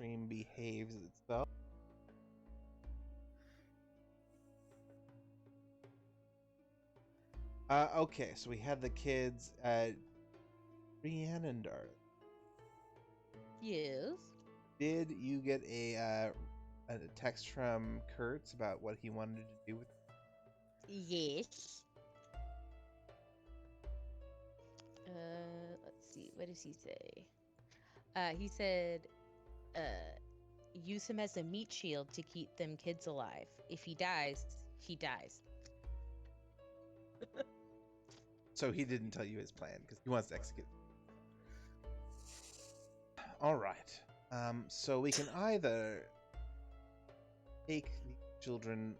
stream behaves itself. Okay, so we had the kids at Brienne and Darth. Yes. Did you get a text from Kertz about what he wanted to do with? Yes. Let's see. What does he say? He said, use him as a meat shield to keep them kids alive. If he dies, he dies. So he didn't tell you his plan because he wants to execute. All right. So we can either take the children.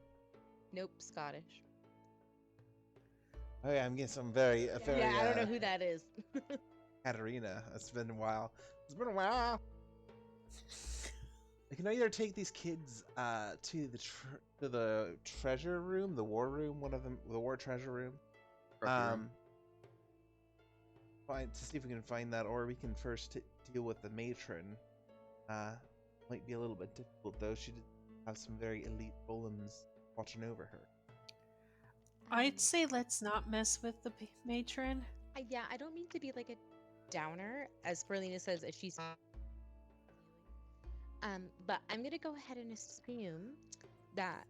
Nope, Scottish. Oh yeah, I'm getting some very Yeah, I don't know who that is. Katarina. It's been a while. It's been a while. We can either take these kids to the treasure room, the war room, one of them, the war treasure room. Find to see if we can find that, or we can first deal with the matron. Might be a little bit difficult though. She did have some very elite golems watching over her. I'd say let's not mess with the matron. Yeah, I don't mean to be like a downer, as Sporelina says, if she's but I'm gonna go ahead and assume that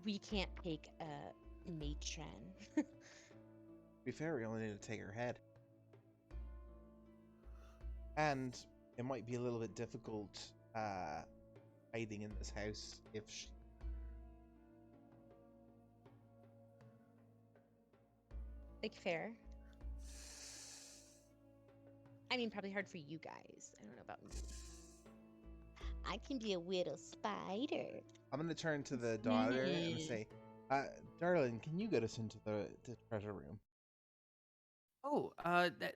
we can't take a matron. To be fair, we only need to take her head. And it might be a little bit difficult hiding in this house if she... Like, fair. I mean, probably hard for you guys. I don't know about me. I can be a widow spider. I'm going to turn to the daughter and say, darling, can you get us into the treasure room? Oh,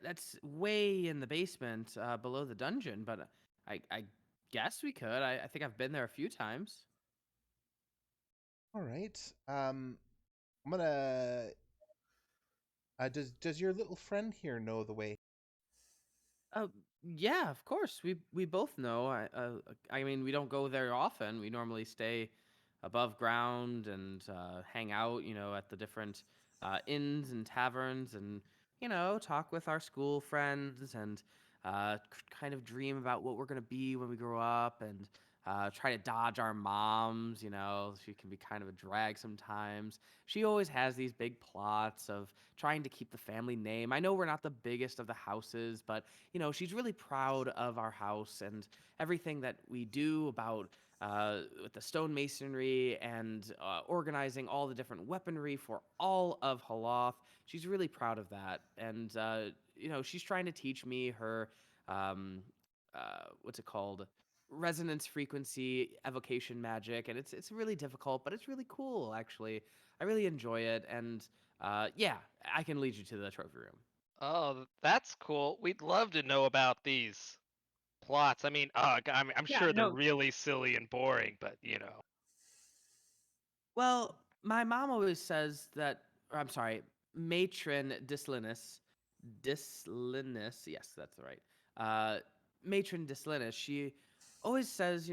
that's way in the basement, below the dungeon, but I guess we could. I think I've been there a few times. All right. I'm gonna. Does your little friend here know the way? Yeah, of course. We both know. I mean, we don't go there often. We normally stay above ground and hang out, at the different inns and taverns, and talk with our school friends and kind of dream about what we're gonna be when we grow up, and try to dodge our moms. She can be kind of a drag sometimes. She always has these big plots of trying to keep the family name. I know we're not the biggest of the houses, but she's really proud of our house and everything that we do about with the stonemasonry and organizing all the different weaponry for all of Haloth. She's really proud of that, and she's trying to teach me her what's it called, resonance frequency evocation magic, and it's really difficult, but it's really cool. Actually, I really enjoy it, and yeah, I can lead you to the trophy room. Oh, that's cool. We'd love to know about these plots. I mean, I'm sure they're really silly and boring, but Well, my mom always says that, or I'm sorry, Matron Dislinus, yes, that's right. Matron Dislinus, she always says,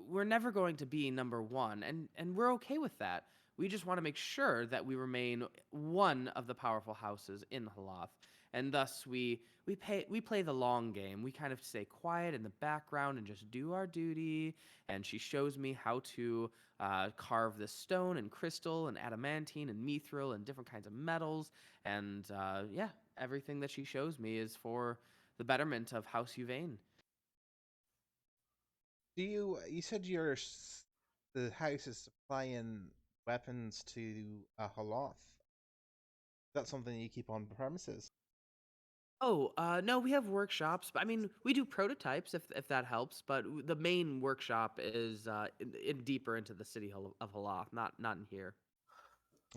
we're never going to be number one, and we're okay with that. We just want to make sure that we remain one of the powerful houses in Haloth, and thus we play the long game. We kind of stay quiet in the background and just do our duty. And she shows me how to carve this stone and crystal and adamantine and mithril and different kinds of metals. And yeah, everything that she shows me is for the betterment of House Uvain. You said the house is supplying weapons to Haloth. Is that something you keep on premises? Oh, no, we have workshops. But I mean, we do prototypes if that helps. But the main workshop is in deeper into the city of Haloth, not in here.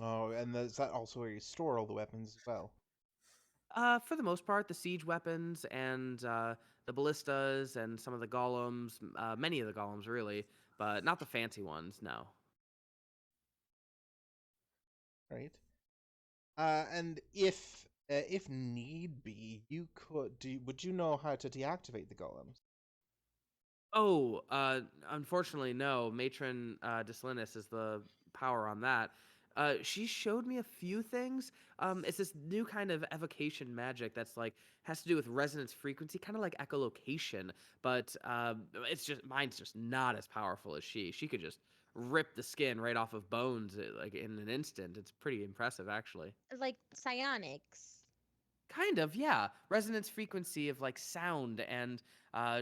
Oh, and is that also where you store all the weapons as well? For the most part, the siege weapons and the ballistas and some of the golems, many of the golems really, but not the fancy ones, no. Right. And if need be, you could would you know how to deactivate the golems? Oh, unfortunately, no. Matron Dislinus is the power on that. She showed me a few things. It's this new kind of evocation magic that's like has to do with resonance frequency, kind of like echolocation. But it's just mine's just not as powerful as she. She could just rip the skin right off of bones like in an instant. It's pretty impressive, actually. Like psionics. Kind of, yeah. Resonance frequency of like sound, and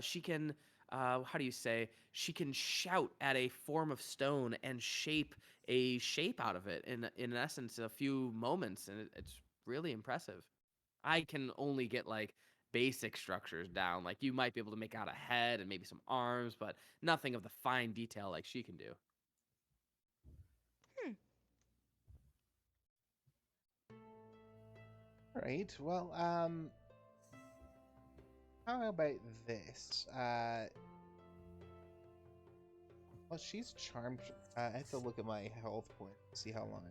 she can, how do you say? She can shout at a form of stone and shape a shape out of it in essence a few moments, and it's really impressive. I can only get like basic structures down. Like you might be able to make out a head and maybe some arms, but nothing of the fine detail like she can do. Hmm. All right. Well, how about this? Well, she's charmed. I have to look at my health point to see how long.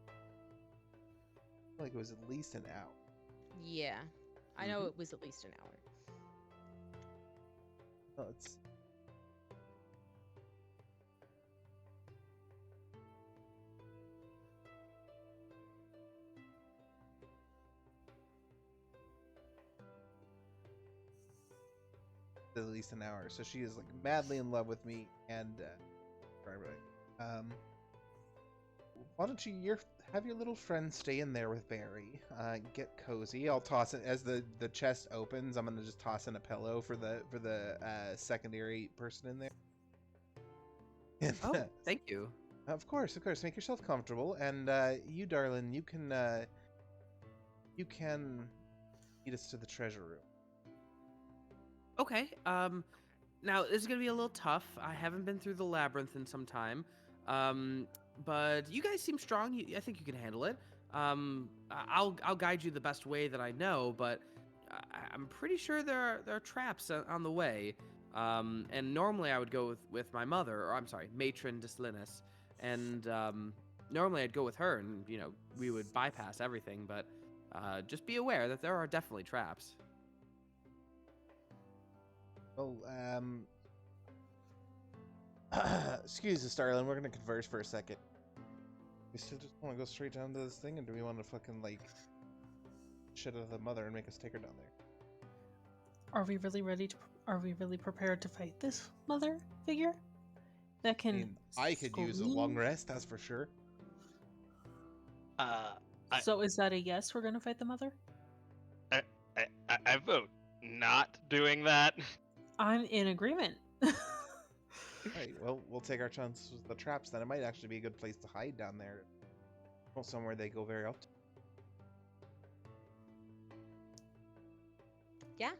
I feel like it was at least an hour. Yeah. I know it was at least an hour. Oh, it's at least an hour. So she is like madly in love with me, and why don't you have your little friend stay in there with Barry? Get cozy. I'll toss it as the chest opens. I'm gonna just toss in a pillow for the secondary person in there. And, Oh, thank you. of course. Make yourself comfortable, and you, darling, you can lead us to the treasure room. Okay. Now this is gonna be a little tough. I haven't been through the labyrinth in some time. But you guys seem strong. I think you can handle it. I'll guide you the best way that I know, but I'm pretty sure there are traps on the way. And normally I would go with my mother, or I'm sorry, Matron Dislinus, and normally I'd go with her, and we would bypass everything. But just be aware that there are definitely traps. Well, excuse us, darling. We're gonna converse for a second. We still just want to go straight down to this thing, and do we want to fucking like shit out of the mother and make us take her down there? Are we really ready to? Are we really prepared to fight this mother figure? That can. I mean, I could use a long rest, that's for sure. So is that a yes? We're gonna fight the mother. I vote not doing that. I'm in agreement. Right, well, we'll take our chances with the traps then. It might actually be a good place to hide down there. Not somewhere they go very often. Yeah.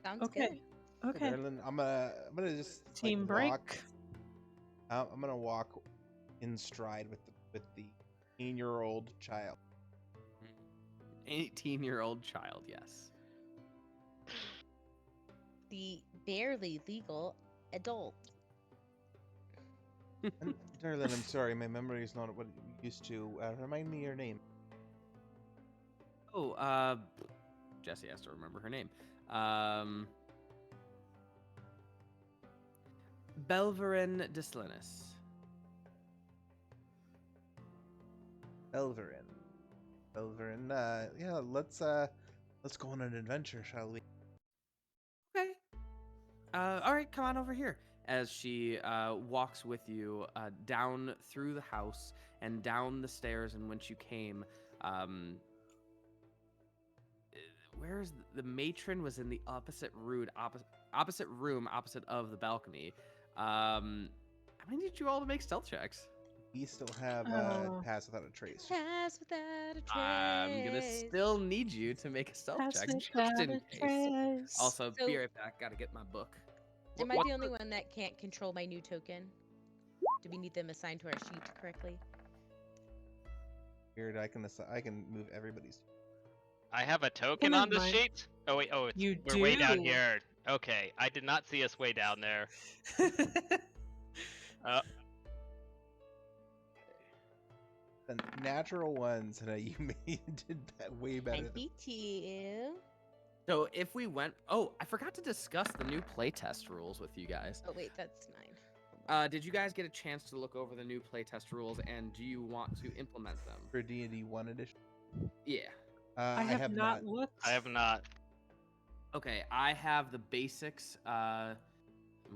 Sounds Okay. good. Okay. Darling, I'm gonna just Team like, break. I'm gonna walk in stride with the 18-year-old child. 18-year-old child, yes. The barely legal adult. And, darling, I'm sorry, my memory is not what it used to. Remind me your name. Oh, Jesse has to remember her name. Belverin Dislinus. Belverin. Yeah, let's go on an adventure, shall we? Okay. All right, come on over here. As she walks with you down through the house and down the stairs in which you came. Where's the matron was in the opposite room opposite of the balcony. I'm gonna need you all to make stealth checks. We still have pass without a trace. Pass without a trace. I'm gonna still need you to make a stealth Pass check just without in a case. trace. Also, So- be right back. Gotta get my book. Am I the only one that can't control my new token? Do we need them assigned to our sheet correctly? Weird. I can move everybody's. I have a token never on the mind. sheet. Oh wait, we're way down here. Okay, I did not see us way down there. The natural ones, and you did way better. Thank you. So if we went, oh, I forgot to discuss the new playtest rules with you guys. Oh wait, that's 9. Did you guys get a chance to look over the new playtest rules, and do you want to implement them? For D&D 1 edition? Yeah. I have not looked. I have not. Okay, I have the basics. I'm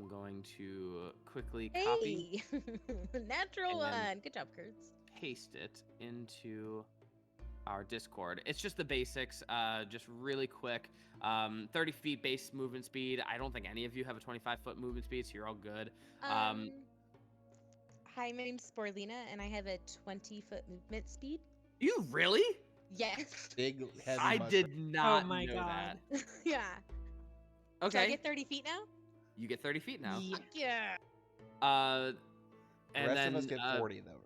going to quickly copy, Hey, natural and then- one. Good job, Kertz. paste it into our Discord. It's just the basics, just really quick. 30 feet base movement speed. I don't think any of you have a 25-foot movement speed, so you're all good. Hi, my name's Sporelina, and I have a 20-foot movement speed. You really? Yes. Big, heavy I mushroom. did not my know God. that. Yeah. Okay. So I get 30 feet now? You get 30 feet now. Yeah. Fuck yeah. The And rest then of us get 40, though.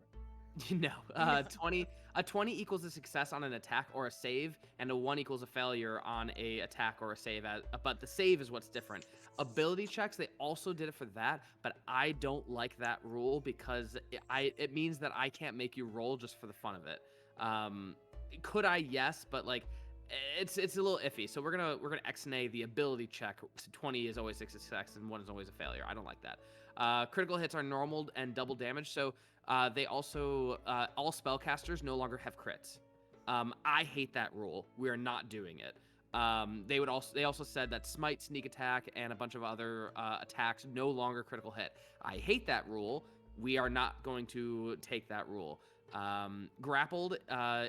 no, 20. A 20 equals a success on an attack or a save, and a 1 equals a failure on a attack or a save. But the save is what's different. Ability checks, they also did it for that, but I don't like that rule because it means that I can't make you roll just for the fun of it. Could I? Yes, but like it's a little iffy. So we're gonna ex-nay the ability check. 20 is always a success and 1 is always a failure. I don't like that. Critical hits are normal and double damage. So they also all spellcasters no longer have crits. I hate that rule. We are not doing it. They also said that smite, sneak attack, and a bunch of other attacks no longer critical hit. I hate that rule. We are not going to take that rule. Grappled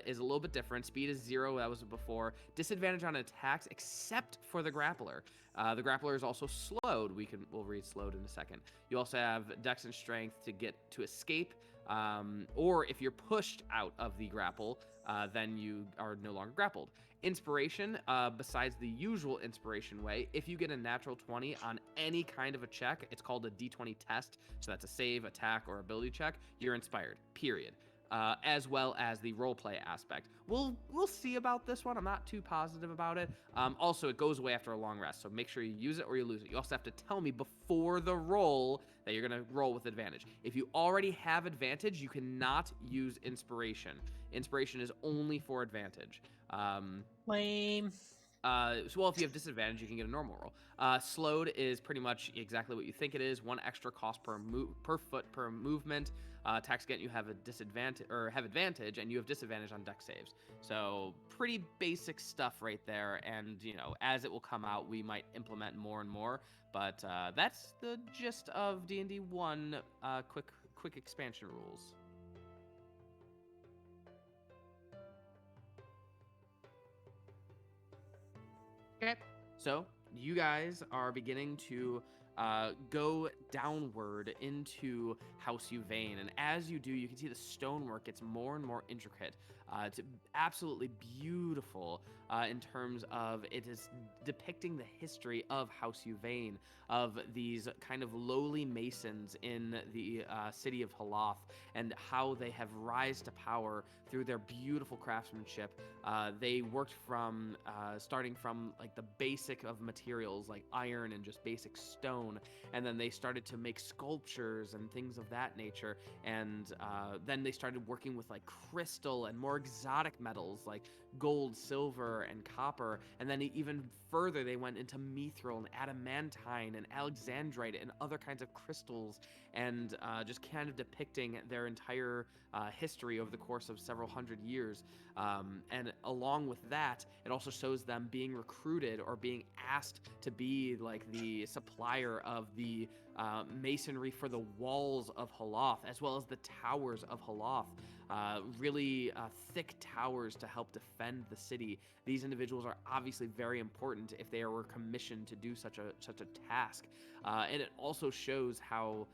is a little bit different. Speed is 0. That was before. Disadvantage on attacks except for the grappler. The grappler is also slowed. We'll read slowed in a second. You also have dex and strength to get to escape. Or if you're pushed out of the grapple, then you are no longer grappled. Inspiration, besides the usual inspiration way, if you get a natural 20 on any kind of a check, it's called a D20 test. So that's a save, attack, or ability check. You're inspired, period. As well as the roleplay aspect. We'll see about this one. I'm not too positive about it. Also, it goes away after a long rest, so make sure you use it or you lose it. You also have to tell me before the roll that you're going to roll with advantage. If you already have advantage, you cannot use inspiration. Inspiration is only for advantage. Lame. Well, if you have disadvantage, you can get a normal roll. Slowed is pretty much exactly what you think it is. 1 extra cost per foot per movement. Attacks get you have a disadvantage or have advantage, and you have disadvantage on dex saves. So pretty basic stuff right there. And as it will come out, we might implement more and more. But that's the gist of D&D 1 quick expansion rules. Okay. So you guys are beginning to go downward into House Uvain, and as you do, you can see the stonework gets more and more intricate. It's absolutely beautiful in terms of it is depicting the history of House Uvain, of these kind of lowly masons in the city of Halath, and how they have rise to power through their beautiful craftsmanship. They worked from starting from like the basic of materials like iron and just basic stone, and then they started to make sculptures and things of that nature, and then they started working with like crystal and more exotic metals like gold, silver, and copper, and then even further they went into mithril and adamantine and alexandrite and other kinds of crystals, and just kind of depicting their entire history over the course of several hundred years. And along with that, it also shows them being recruited or being asked to be like the supplier of the masonry for the walls of Halath, as well as the towers of Halath. Really thick towers to help defend the city. These individuals are obviously very important if they were commissioned to do such a task. And it also shows how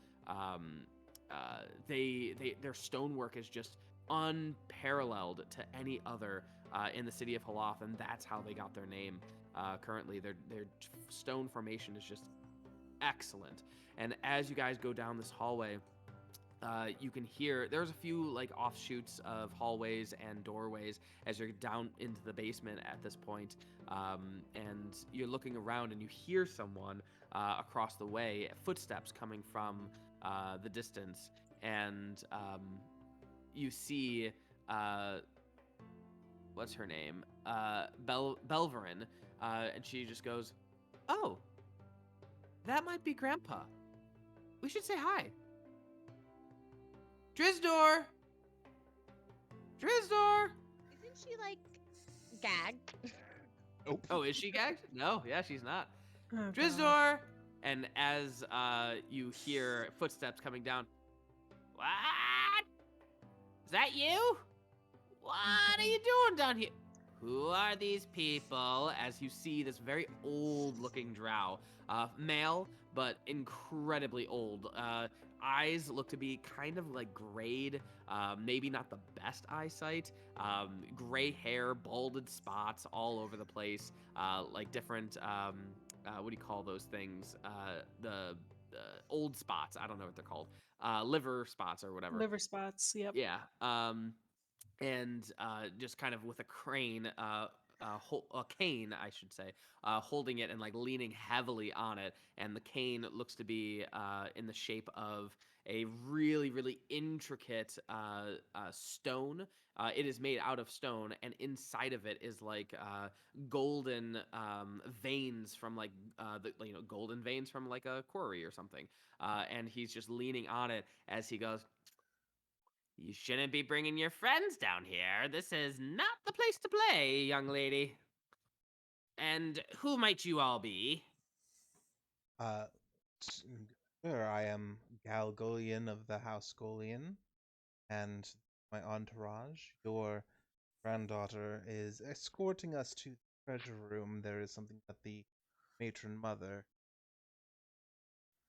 their stonework is just unparalleled to any other in the city of Halath, and that's how they got their name. Currently, their stone formation is just excellent. And as you guys go down this hallway, you can hear there's a few like offshoots of hallways and doorways as you're down into the basement at this point, and you're looking around and you hear someone across the way, footsteps coming from the distance, and you see what's her name, Belverin, and she just goes, "Oh, that might be Grandpa. We should say hi. Drizdor! Drizdor!" Isn't she like gagged? Oh, is she gagged? No, yeah, she's not. Oh, God. Drizdor! And as you hear footsteps coming down, "What? Is that you? What are you doing down here? Who are these people?" As you see this very old-looking drow, male, but incredibly old. Eyes look to be kind of like grayed, maybe not the best eyesight. Gray hair, balded spots all over the place, like different, what do you call those things? The old spots. I don't know what they're called. Liver spots or whatever. Liver spots. Yep. Yeah. And just kind of with a crane, a cane, I should say, holding it and like leaning heavily on it. And the cane looks to be in the shape of a really, really intricate stone. It is made out of stone, and inside of it is like golden veins from like golden veins from like a quarry or something. And he's just leaning on it as he goes, "You shouldn't be bringing your friends down here. This is not the place to play, young lady. And who might you all be?" Uh, sure, I am Galgolian of the House Golian, and my entourage. Your granddaughter is escorting us to the treasure room. There is something that the matron mother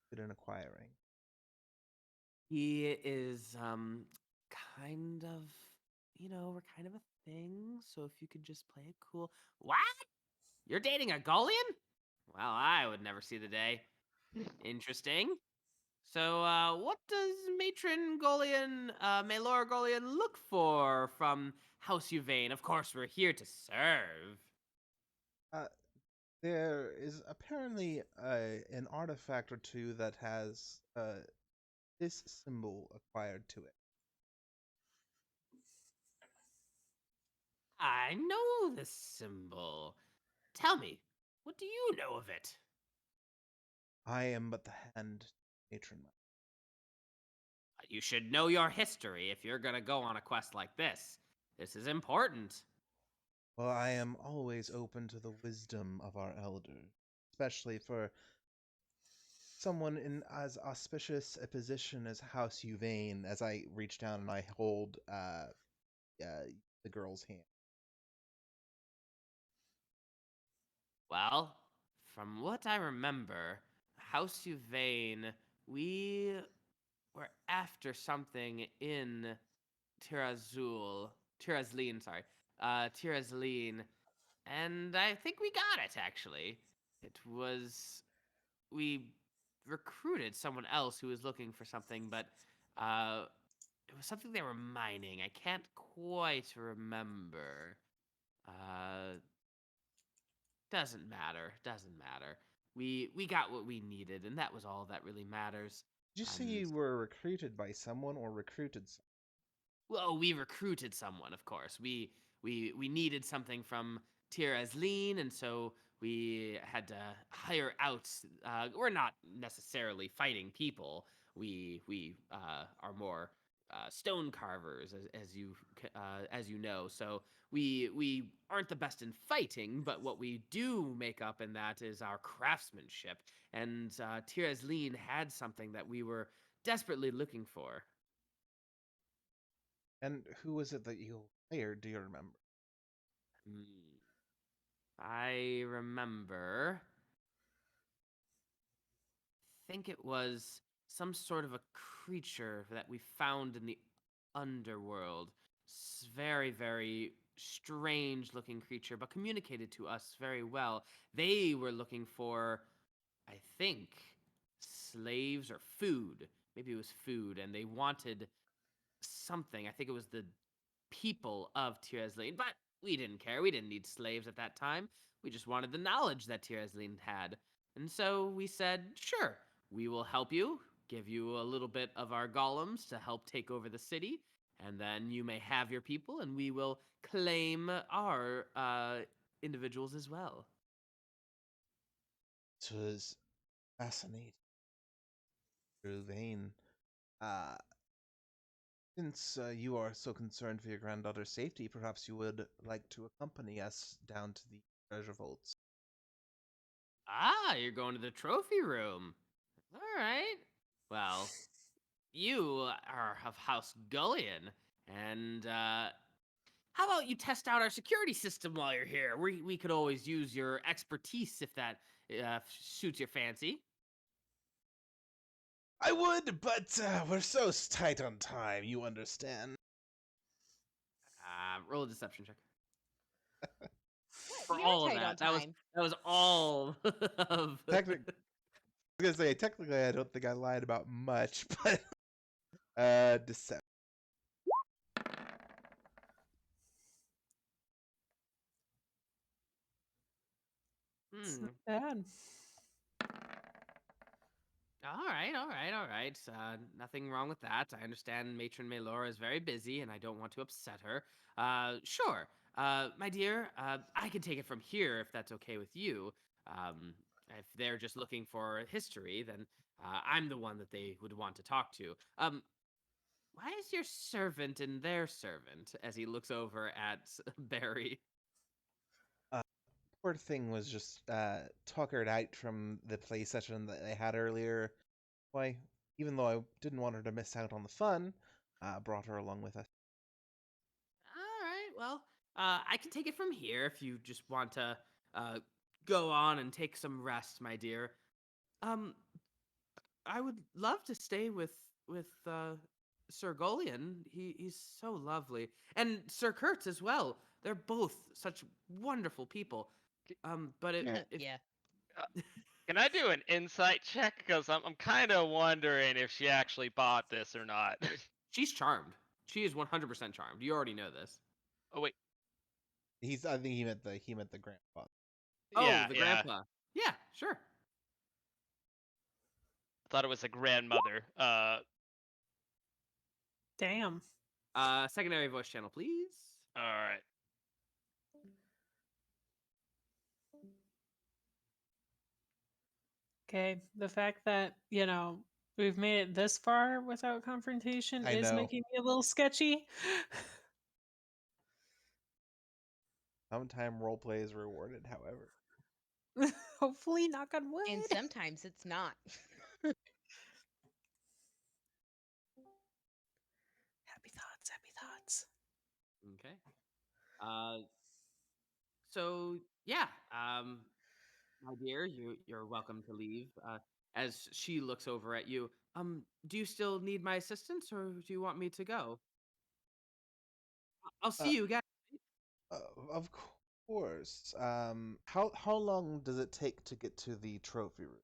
did in acquiring. He is kind of, we're kind of a thing, so if you could just play it cool. What? You're dating a Golian? Well, I would never see the day. Interesting. So, what does Matron Golian, Maelor Golian look for from House Uvain? Of course, we're here to serve. There is apparently an artifact or two that has this symbol acquired to it. I know this symbol. Tell me, what do you know of it? I am but the hand matron. You should know your history if you're gonna go on a quest like this. This is important. Well, I am always open to the wisdom of our elders, especially for someone in as auspicious a position as House Uvain. As I reach down and I hold the girl's hand. Well, from what I remember, House Uvain, we were after something in Tirazleen, sorry, Tirazleen, and I think we got it, actually. We recruited someone else who was looking for something, but it was something they were mining. I can't quite remember. Uh, doesn't matter. Doesn't matter. We got what we needed, and that was all that really matters. Did you say And you were recruited by someone or recruited someone? well, we recruited someone, of course. We needed something from Tirazleen, and so we had to hire out. We're not necessarily fighting people. We are more stone carvers, as you know. So we aren't the best in fighting, but what we do make up in that is our craftsmanship. And Tirazleen had something that we were desperately looking for. And who was it that you hired? Do you remember? I remember. I think it was some sort of a creature that we found in the underworld. Very, very strange looking creature, but communicated to us very well. They were looking for, I think, slaves or food. Maybe it was food, and they wanted something. I think it was the people of Tirazleen, but we didn't care. We didn't need slaves at that time. We just wanted the knowledge that Tirazleen had. And so we said, sure, we will help you, give you a little bit of our golems to help take over the city, and then you may have your people, and we will claim our individuals as well. It was fascinating. Through vein. Uh, since you are so concerned for your granddaughter's safety, perhaps you would like to accompany us down to the treasure vaults. Ah, you're going to the trophy room. All right. Well, you are of House Gullion, and how about you test out our security system while you're here? We could always use your expertise if that suits your fancy. I would, but we're so tight on time, you understand. Roll a deception check. What? For We all are of tight on that. time. That was all of. Technically, I was gonna say technically, I don't think I lied about much, but deception. It's Hmm. not bad. All right. Nothing wrong with that. I understand Matron Elora is very busy, and I don't want to upset her. Sure. My dear, I can take it from here if that's okay with you. Um, if they're just looking for history, then I'm the one that they would want to talk to. Why is your servant and their servant? As he looks over at Barry. Poor thing was just tuckered out from the play session that they had earlier. Why, even though I didn't want her to miss out on the fun, brought her along with us. All right. Well, I can take it from here if you just want to go on and take some rest, my dear. Um, I would love to stay with Sir Golian. He's so lovely, and Sir Kertz as well. They're both such wonderful people. But if Yeah. Can I do an insight check? Because I'm kind of wondering if she actually bought this or not. she's charmed, she is 100% charmed. You already know this. Oh wait, I think he meant the grandfather. Oh, yeah, the yeah. grandpa. Yeah, sure. I thought it was a grandmother. Damn. Secondary voice channel, please. All right. Okay. The fact that, we've made it this far without confrontation I is know. making me a little sketchy. Sometimes roleplay is rewarded, however. Hopefully, knock on wood. And sometimes it's not. Happy thoughts, happy thoughts. Okay. So yeah, my dear, you're welcome to leave. As she looks over at you, do you still need my assistance, or do you want me to go? I'll Uh, see you again. of course. How long does it take to get to the trophy room?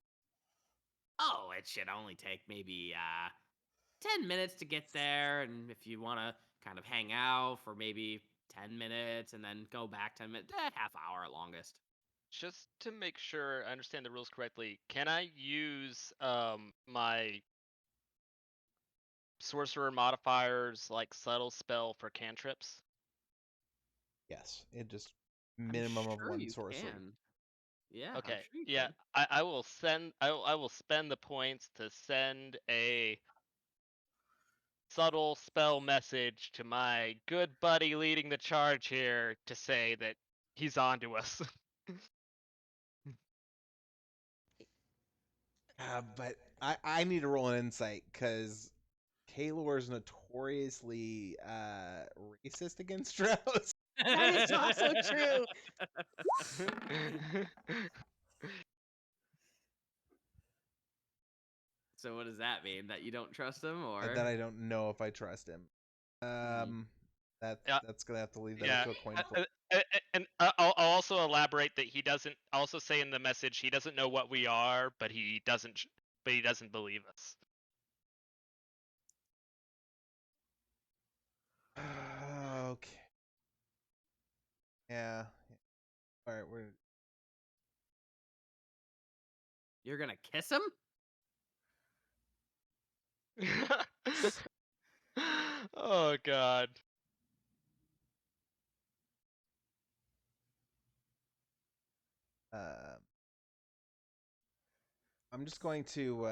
Oh, it should only take maybe 10 minutes to get there, and if you want to kind of hang out for maybe 10 minutes and then go back 10 minutes, half hour at longest. Just to make sure I understand the rules correctly, can I use my sorcerer modifiers like subtle spell for cantrips? Yes, it just I'm minimum of sure one you sorcery. can. Yeah, I'm Okay, sure you yeah, could. I will send. I will spend the points to send a subtle spell message to my good buddy leading the charge here to say that he's on to us. But I need to roll an insight because Kaelor is notoriously racist against Drows. That is also true. So what does that mean? That you don't trust him, or? That I don't know if I trust him. Yeah, That's gonna have to leave that yeah. up to a coin flip. And I'll also elaborate that he doesn't. Also say in the message he doesn't know what we are, but he doesn't. But he doesn't believe us. Okay. Yeah. All right. We're You're gonna kiss him? Oh God. uh, I'm just going to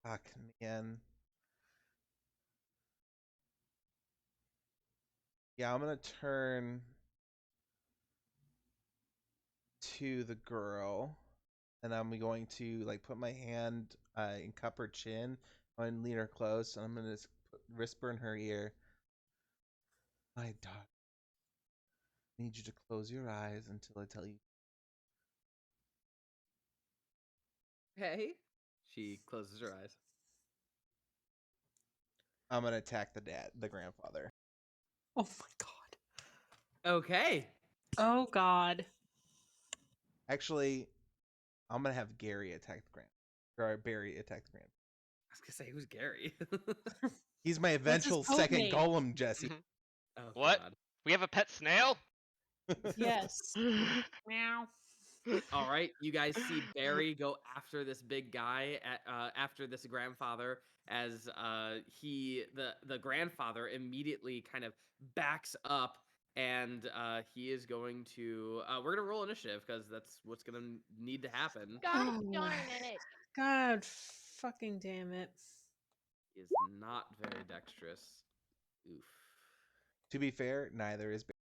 fuck man. Yeah, I'm gonna turn to the girl, and I'm going to like put my hand and cup her chin and lean her close, and I'm gonna just whisper in her ear, "My daughter, I need you to close your eyes until I tell you." Okay. She closes her eyes. I'm gonna attack the grandfather. Oh my god. Okay. Oh god. Actually, I'm gonna have Gary attack the or Barry attack the grandfather. I was gonna say, who's Gary? He's my What's his eventual code second name? golem, Jesse. Mhm. Oh, What? God. We have a pet snail? Yes. Meow. All right, you guys see Barry go after this big guy, after this grandfather, as the grandfather immediately kind of backs up, and he is going to. We're gonna roll initiative because that's what's gonna need to happen. God Oh, darn it. God fucking damn it. He is not very dexterous. Oof. To be fair, neither is Barry.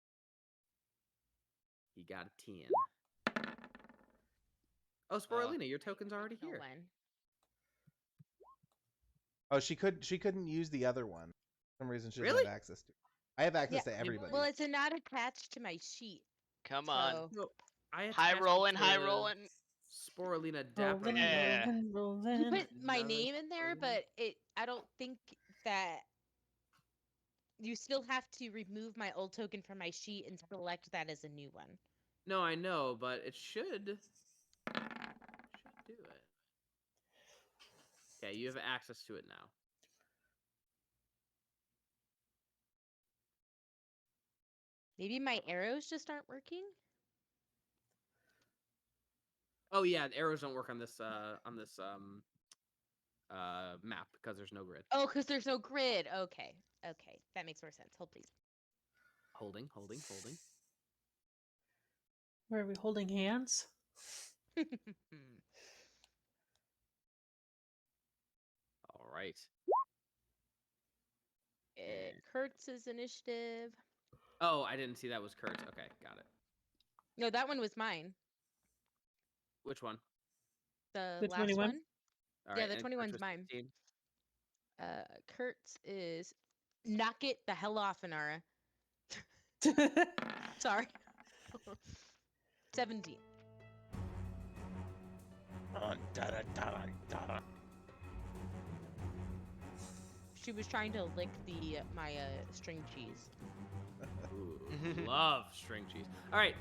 He got a 10. Oh, Sporelina, your token's already It's no here. one. Oh, she couldn't use the other one. For some reason she doesn't Really? have access to it. I have access Yeah, to everybody. well, it's not attached to my sheet. Come on. So No, I High attached it rolling, high to rolling. Sporelina Dapper. Rolling, Yeah. rolling, rolling. you put my None name in there, Sporelina. but I don't think that you still have to remove my old token from my sheet and select that as a new one. No, I know, but it should do it. Okay, you have access to it now. Maybe my arrows just aren't working. Oh yeah, the arrows don't work on this map because there's no grid. Oh, because there's no grid. Okay. Okay. That makes more sense. Hold, please. Holding. Where are we holding hands? All right. Kertz's initiative. Oh, I didn't see that was Kertz. Okay, got it. No, that one was mine. Which one? The The last 21? one. All Yeah, right, the and 21's Kertz was mine. 15. Kertz is knock it the hell off, Inara. Sorry. 17. She was trying to lick my string cheese. Ooh, love string cheese. All right,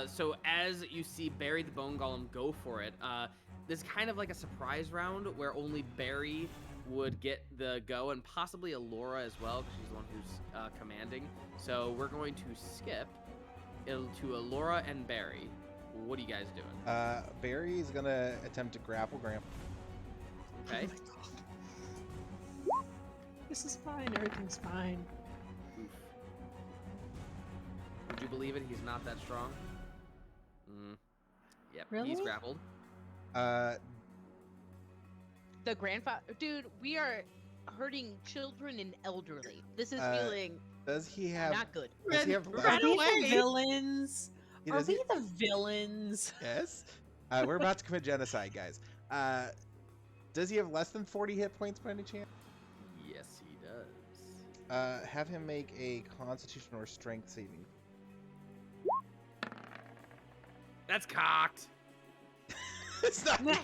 so as you see Barry the Bone Golem go for it, this is kind of like a surprise round where only Barry would get the go, and possibly Elora as well, because she's the one who's commanding. So we're going to skip to Elora and Barry. What are you guys doing? Barry is gonna attempt to grapple Grandpa. Okay. Oh my god. This is fine. Everything's fine. Oof. Would you believe it? He's not that strong. Yep, he's Really? grappled. The grandfather, dude, we are hurting children and elderly. This is feeling Does he have? not good. Does he have Are left? we the villains? He Are does- we the villains? Yes. We're about to commit genocide, guys. Does he have less than 40 hit points by any chance? Yes, he does. Have him make a Constitution or Strength saving. That's cocked. It's not. Look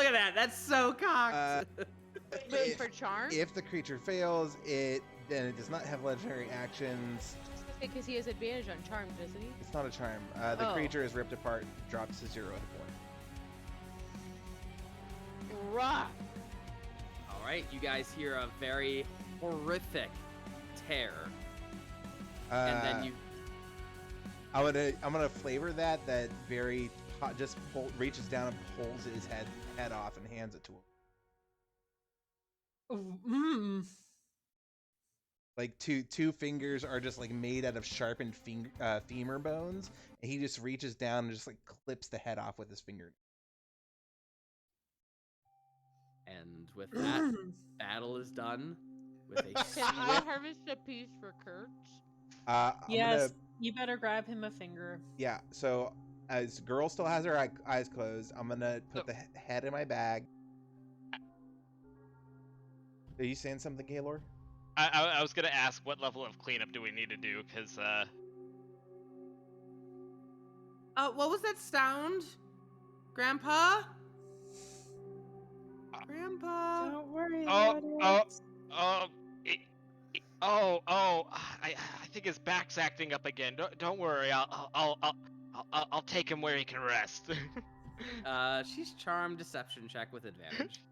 at that. That's so cocked. Wait for charm? If the creature fails, then it does not have legendary actions. Because he has advantage on charm, doesn't he? It's not a charm. The Oh. creature is ripped apart, drops to 0 hit point. Right. All right, you guys hear a very horrific tear, and then you. I'm gonna flavor that Barry just reaches down and pulls his head off and hands it to him. Like two fingers are just like made out of sharpened femur bones, and he just reaches down and just like clips the head off with his finger. And with that, battle is done with a Can I swift. harvest a piece for Kertz? I'm Yes, gonna you better grab him a finger. yeah. So as girl still has her eyes closed, I'm gonna put the head in my bag. Are you saying something, Kaelor? I was gonna ask what level of cleanup do we need to do, because What was that sound, Grandpa? Grandpa. Don't worry oh about it. oh I think his back's acting up again. Don't worry, I'll take him where he can rest. She's charmed deception check with advantage.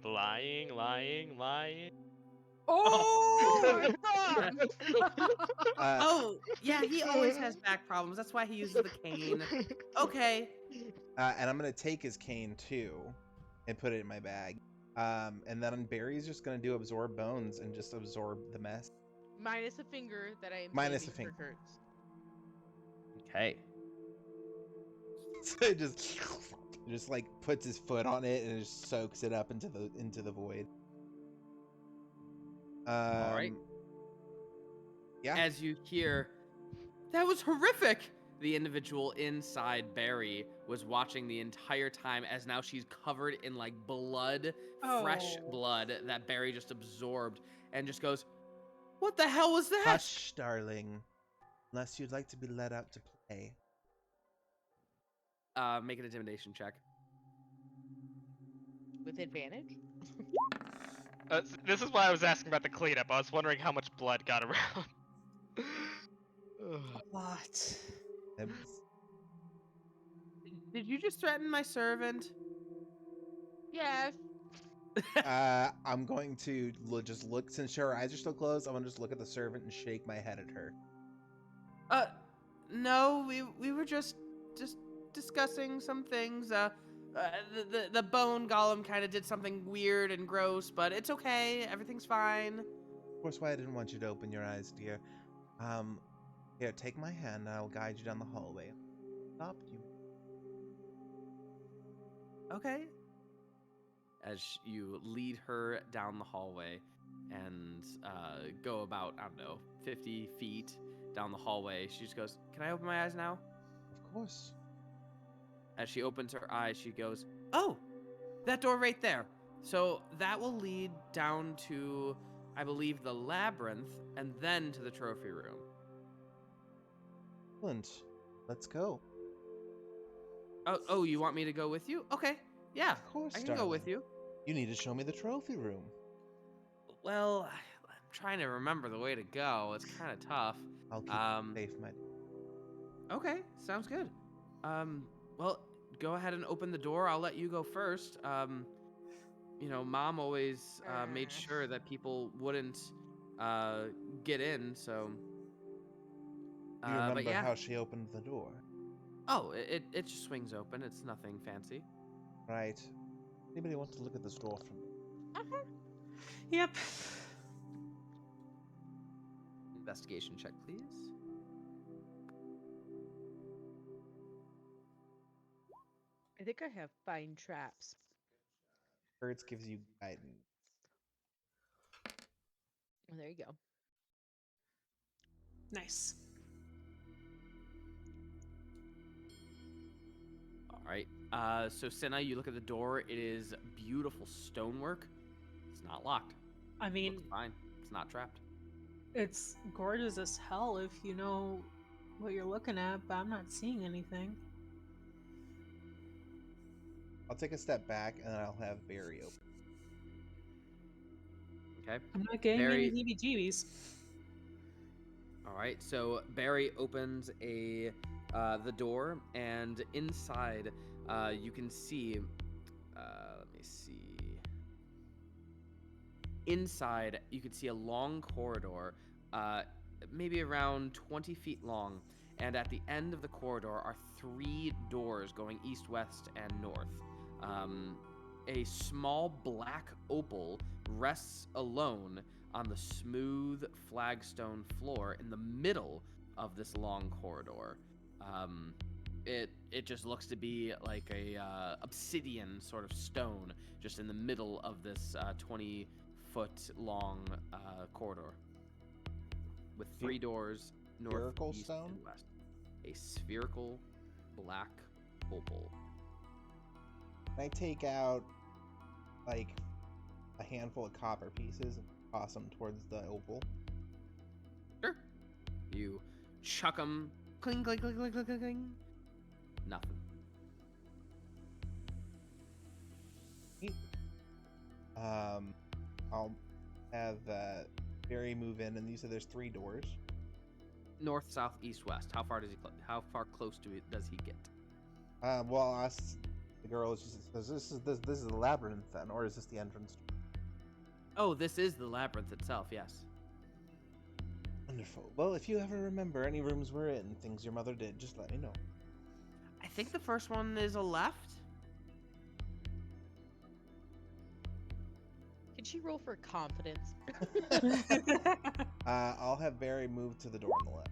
Lying. Oh! Oh, yeah, he always has back problems. That's why he uses the cane. Okay. And I'm gonna take his cane too, and put it in my bag. And then Barry's just gonna do absorb bones and just absorb the mess. Minus a finger that I am Minus a saving for finger. Kertz. Okay. So it just like puts his foot on it and just soaks it up into the void. All right. Yeah. As you hear, that was horrific. The individual inside Barry was watching the entire time, as now she's covered in like blood, fresh Oh. blood that Barry just absorbed, and just goes, "What the hell was that?" Hush, darling. Unless you'd like to be let out to play. Make an intimidation check. With advantage? This is why I was asking about the cleanup. I was wondering how much blood got around. A lot. Did you just threaten my servant? Yes. I'm going to just look, since her eyes are still closed, I'm gonna just look at the servant and shake my head at her. No, we were just discussing some things. The bone golem kind of did something weird and gross, but it's okay. Everything's fine. Of course, why I didn't want you to open your eyes, dear. Here, take my hand and I'll guide you down the hallway. Stop you. Okay. As you lead her down the hallway and go about, I don't know, 50 feet down the hallway, she just goes, "Can I open my eyes now?" Of course. As she opens her eyes, she goes, "Oh, that door right there. So that will lead down to, I believe, the labyrinth and then to the trophy room." Excellent. Let's go. Oh, you want me to go with you? Okay, yeah, Of course, I can go with darling. you. You need to show me the trophy room. Well, I'm trying to remember the way to go. It's kind of tough. I'll keep you safe, my. Okay, sounds good. Well, go ahead and open the door. I'll let you go first. Mom always made sure that people wouldn't get in, so. Do you remember but yeah. how she opened the door? Oh, it just swings open. It's nothing fancy. Right. Anybody want to look at this door from? Yep. Investigation check, please. I think I have fine traps. Kertz gives you guidance. Oh, there you go. Nice. All right. So Cinna, you look at the door. It is beautiful stonework. It's not locked. I mean, Looks fine. It's not trapped. it's gorgeous as hell if you know what you're looking at, but I'm not seeing anything. I'll take a step back and then I'll have Barry open. Okay. I'm not getting Very- any heebie-jeebies. All right. So Barry opens the door, and inside you can see. Let me see. Inside, you can see a long corridor, maybe around 20 feet long, and at the end of the corridor are 3 doors going east, west, and north. A small black opal rests alone on the smooth flagstone floor in the middle of this long corridor. it just looks to be like a obsidian sort of stone just in the middle of this 20-foot long corridor with 3 doors, north, Spherical east, stone? and west. A spherical black opal. I take out like a handful of copper pieces and toss them towards the opal. Sure. You chuck them, cling, cling, cling, cling, cling, cling, cling. Nothing. I'll have Barry move in, and you said there's 3 doors. North, south, east, west. How far close does he get? Well, I'll ask the girl. Says, this is the labyrinth then, or is this the entrance? Oh, this is the labyrinth itself. Yes. Wonderful. Well, if you ever remember any rooms we're in, things your mother did, just let me know. I think the first one is a left. Could she roll for confidence? I'll have Barry move to the door on the left.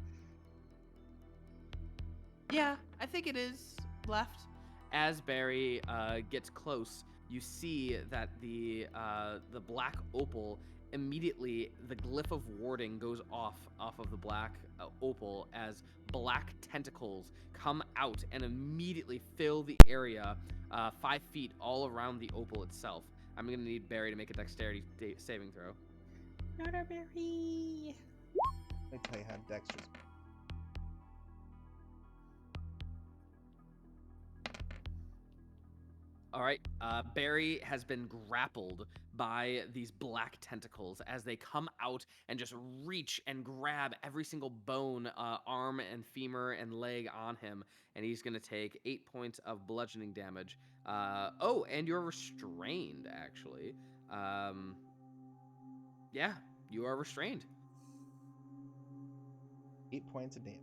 Yeah, I think it is left. As Barry gets close, you see that the black opal immediately, the glyph of warding goes off of the black opal as black tentacles come out and immediately fill the area 5 feet all around the opal itself. I'm gonna need Barry to make a dexterity saving throw. Not a berry. Let me tell you how dexterous. All right, Barry has been grappled by these black tentacles as they come out and just reach and grab every single bone, arm and femur and leg on him, and he's gonna take 8 points of bludgeoning damage. Oh, and you're restrained, actually. Yeah, you are restrained. 8 points of damage.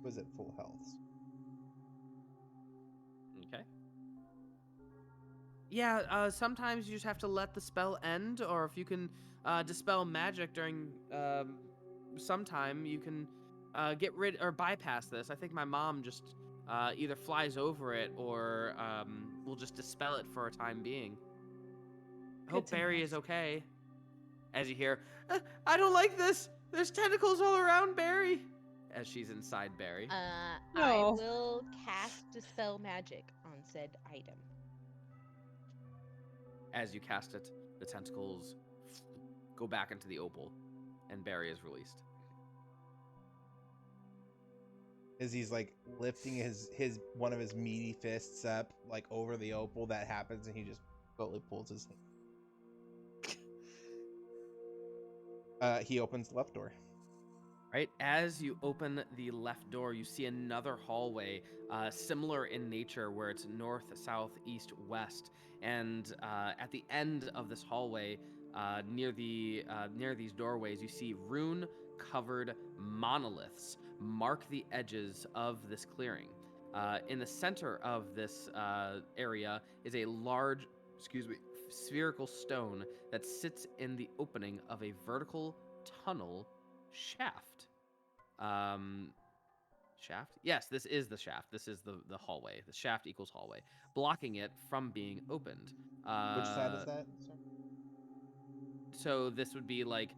Was it full health? Okay. Yeah, sometimes you just have to let the spell end, or if you can dispel magic during some time, you can get rid or bypass this. I think my mom just either flies over it or will just dispel it for a time being. I hope to Barry know. is okay. As you hear, I don't like this. There's tentacles all around Barry. As she's inside Barry. I No. will cast Dispel Magic on said item. As you cast it, the tentacles go back into the opal, and Barry is released. As he's like lifting his one of his meaty fists up like over the opal, that happens, and he just slowly pulls his hand. He opens the left door. Right, as you open the left door, you see another hallway, similar in nature, where it's north, south, east, west. And at the end of this hallway, near these doorways, you see rune-covered monoliths mark the edges of this clearing. In the center of this area is a large, spherical stone that sits in the opening of a vertical tunnel shaft. Shaft? Yes, this is the shaft. This is the hallway. The shaft equals hallway, blocking it from being opened. Which side is that, sir? So this would be like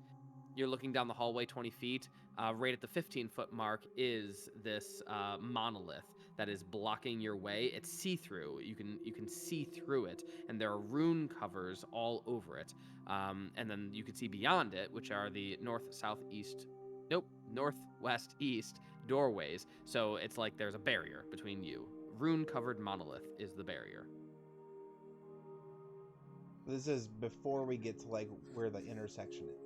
you're looking down the hallway 20 feet. Right at the 15-foot mark is this monolith that is blocking your way. It's see-through. You can see through it, and there are rune covers all over it. And then you can see beyond it, which are the northwest, east doorways. So it's like there's a barrier between you. Rune-covered monolith is the barrier. This is before we get to like where the intersection is.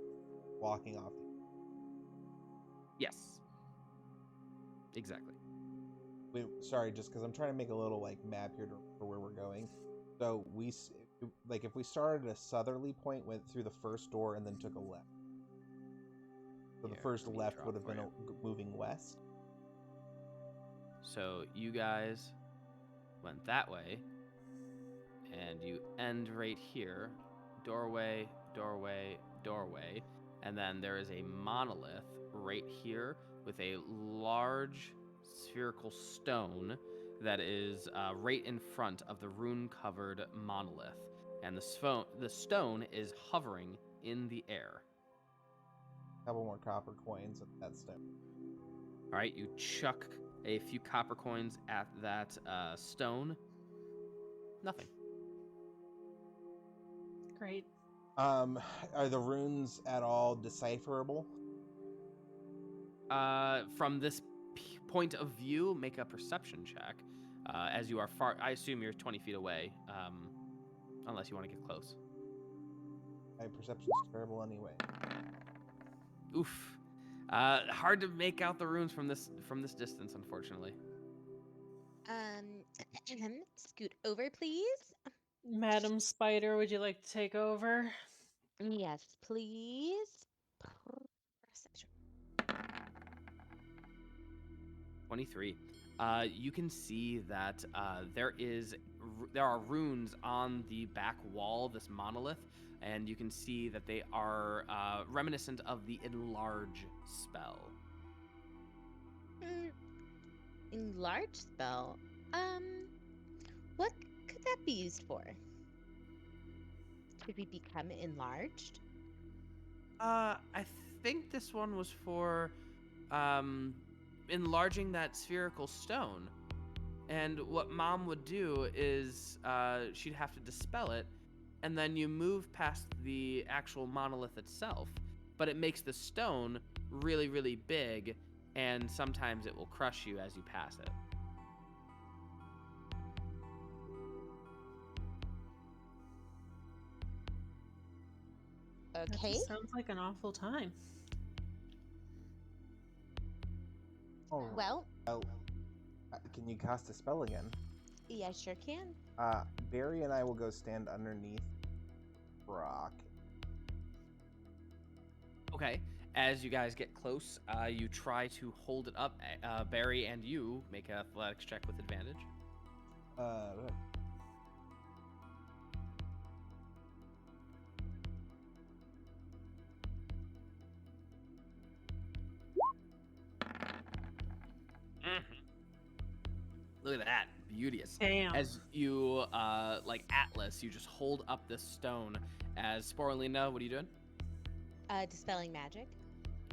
Walking off. Yes. Exactly. Wait, sorry, just because I'm trying to make a little like map here for where we're going. So if we started at a southerly point, went through the first door, and then took a left. So the first left would have been moving west. So you guys went that way, and you end right here. Doorway, doorway, doorway. And then there is a monolith right here with a large spherical stone that is right in front of the rune-covered monolith, and the stone is hovering in the air. A couple more copper coins at that stone. All right, you chuck a few copper coins at that stone. Nothing. Great. Are the runes at all decipherable? From this point of view, make a perception check. As you are far, I assume you're 20 feet away, unless you want to get close. My perception's terrible anyway. Oof. Hard to make out the runes from this distance, unfortunately. Scoot over, please. Madam Spider, would you like to take over? Yes, please. Perception. 23. You can see that there are runes on the back wall, this monolith, and you can see that they are reminiscent of the enlarge spell. Enlarge spell. What could that be used for? Could we become enlarged? I think this one was for enlarging that spherical stone. And what Mom would do is she'd have to dispel it, and then you move past the actual monolith itself. But it makes the stone really, really big, and sometimes it will crush you as you pass it. That Okay. just sounds like an awful time. Oh, Well, can you cast a spell again? yeah, I sure can. Barry and I will go stand underneath rock. Okay. As you guys get close, you try to hold it up. Barry and you make an athletics check with advantage. Look at that, beauteous. Damn. As you, like Atlas, you just hold up this stone. As Sporelina, what are you doing? Dispelling magic.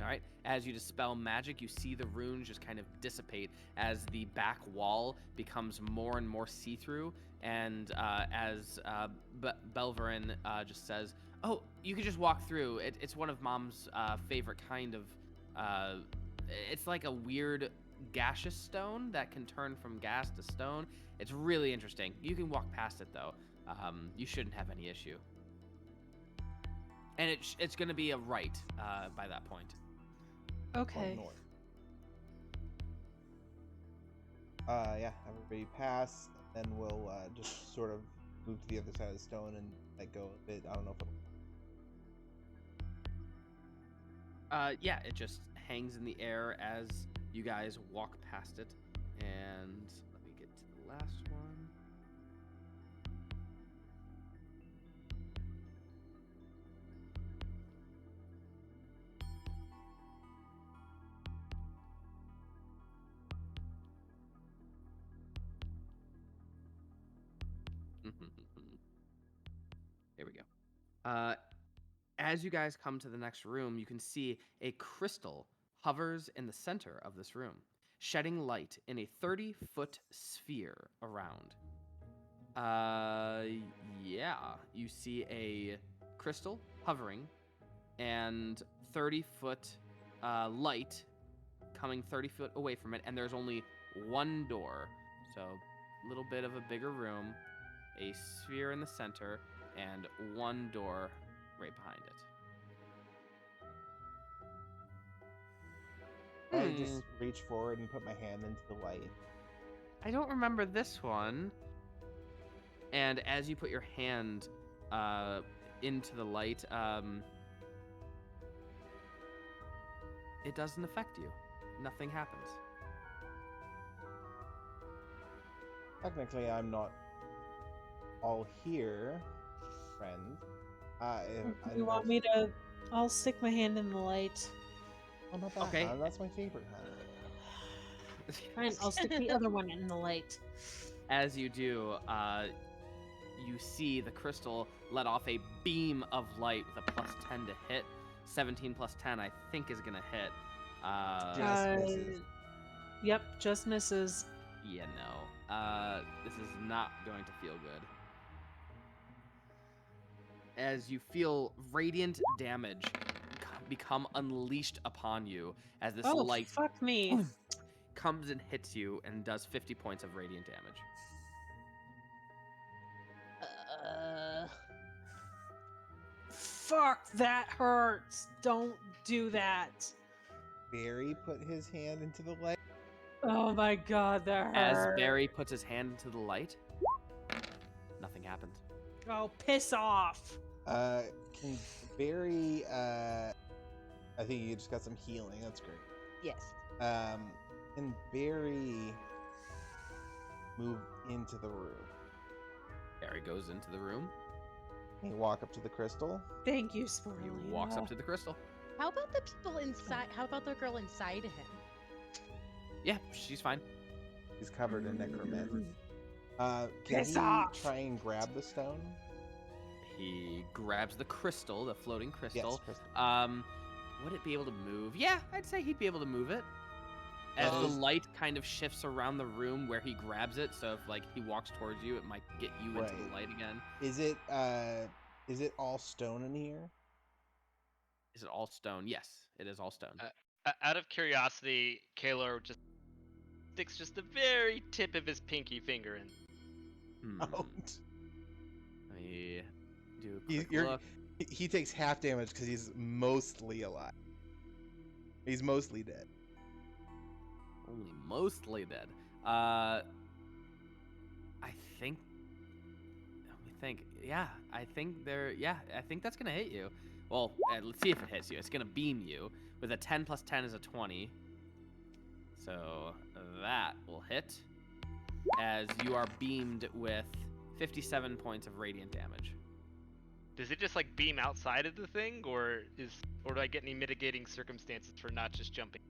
All right. As you dispel magic, you see the runes just kind of dissipate as the back wall becomes more and more see-through. And as Belverin just says, "Oh, you can just walk through. It's one of Mom's favorite kind of. It's like a weird gaseous stone that can turn from gas to stone. It's really interesting. You can walk past it though. You shouldn't have any issue. And it's going to be a right by that point." Okay. North. Yeah, everybody pass, and then we'll just sort of move to the other side of the stone and let go of it. I don't know if it'll... Yeah, it just hangs in the air as you guys walk past it. And let me get to the last one. Here we go. As you guys come to the next room, you can see a crystal hovers in the center of this room, shedding light in a 30-foot sphere around. Yeah, you see a crystal hovering and 30-foot light coming 30 foot away from it, and there's only one door. So a little bit of a bigger room, a sphere in the center, and one door right behind it. I just reach forward and put my hand into the light. I don't remember this one. And as you put your hand into the light, it doesn't affect you. Nothing happens. Technically, I'm not all here, friend. You want me to? I'll stick my hand in the light. Oh, not that Okay. hand. That's my favorite hand. Fine, I'll stick the other one in the light. As you do, you see the crystal let off a beam of light with a +10 to hit. 17 plus 10, I think, is gonna hit. Just misses. Yep, just misses. Yeah, no. This is not going to feel good. As you feel radiant damage become unleashed upon you as this light fuck me. comes and hits you and does 50 points of radiant damage. Fuck, that hurts. Don't do that. Barry put his hand into the light. Oh my god, that As hurt. Barry puts his hand into the light, nothing happens. Oh, piss off. Can Barry, I think you just got some healing. That's great. Yes. Can Barry move into the room? Barry goes into the room. Can you walk up to the crystal? Thank you, He Sporelina. walks up to the crystal. How about the people inside? How about the girl inside of him? Yeah, she's fine. He's covered in necromancy. Can Piss he off. try and grab the stone? He grabs the crystal, the floating crystal. Yes, crystal. Would it be able to move? Yeah, I'd say he'd be able to move it. As the light kind of shifts around the room where he grabs it, so if like he walks towards you, it might get you into the light again. Is it all stone in here? Is it all stone? Yes, it is all stone. Out of curiosity, Kaelor just sticks just the very tip of his pinky finger in. Oh. Let me do a quick look. He takes half damage because he's mostly alive. He's mostly dead. Only mostly dead. I think. Let me think. Yeah, I think there. Yeah, I think that's gonna hit you. Well, let's see if it hits you. It's gonna beam you with a 10 plus 10 is a 20. So that will hit. As you are beamed with 57 points of radiant damage. Does it just like beam outside of the thing, or do I get any mitigating circumstances for not just jumping?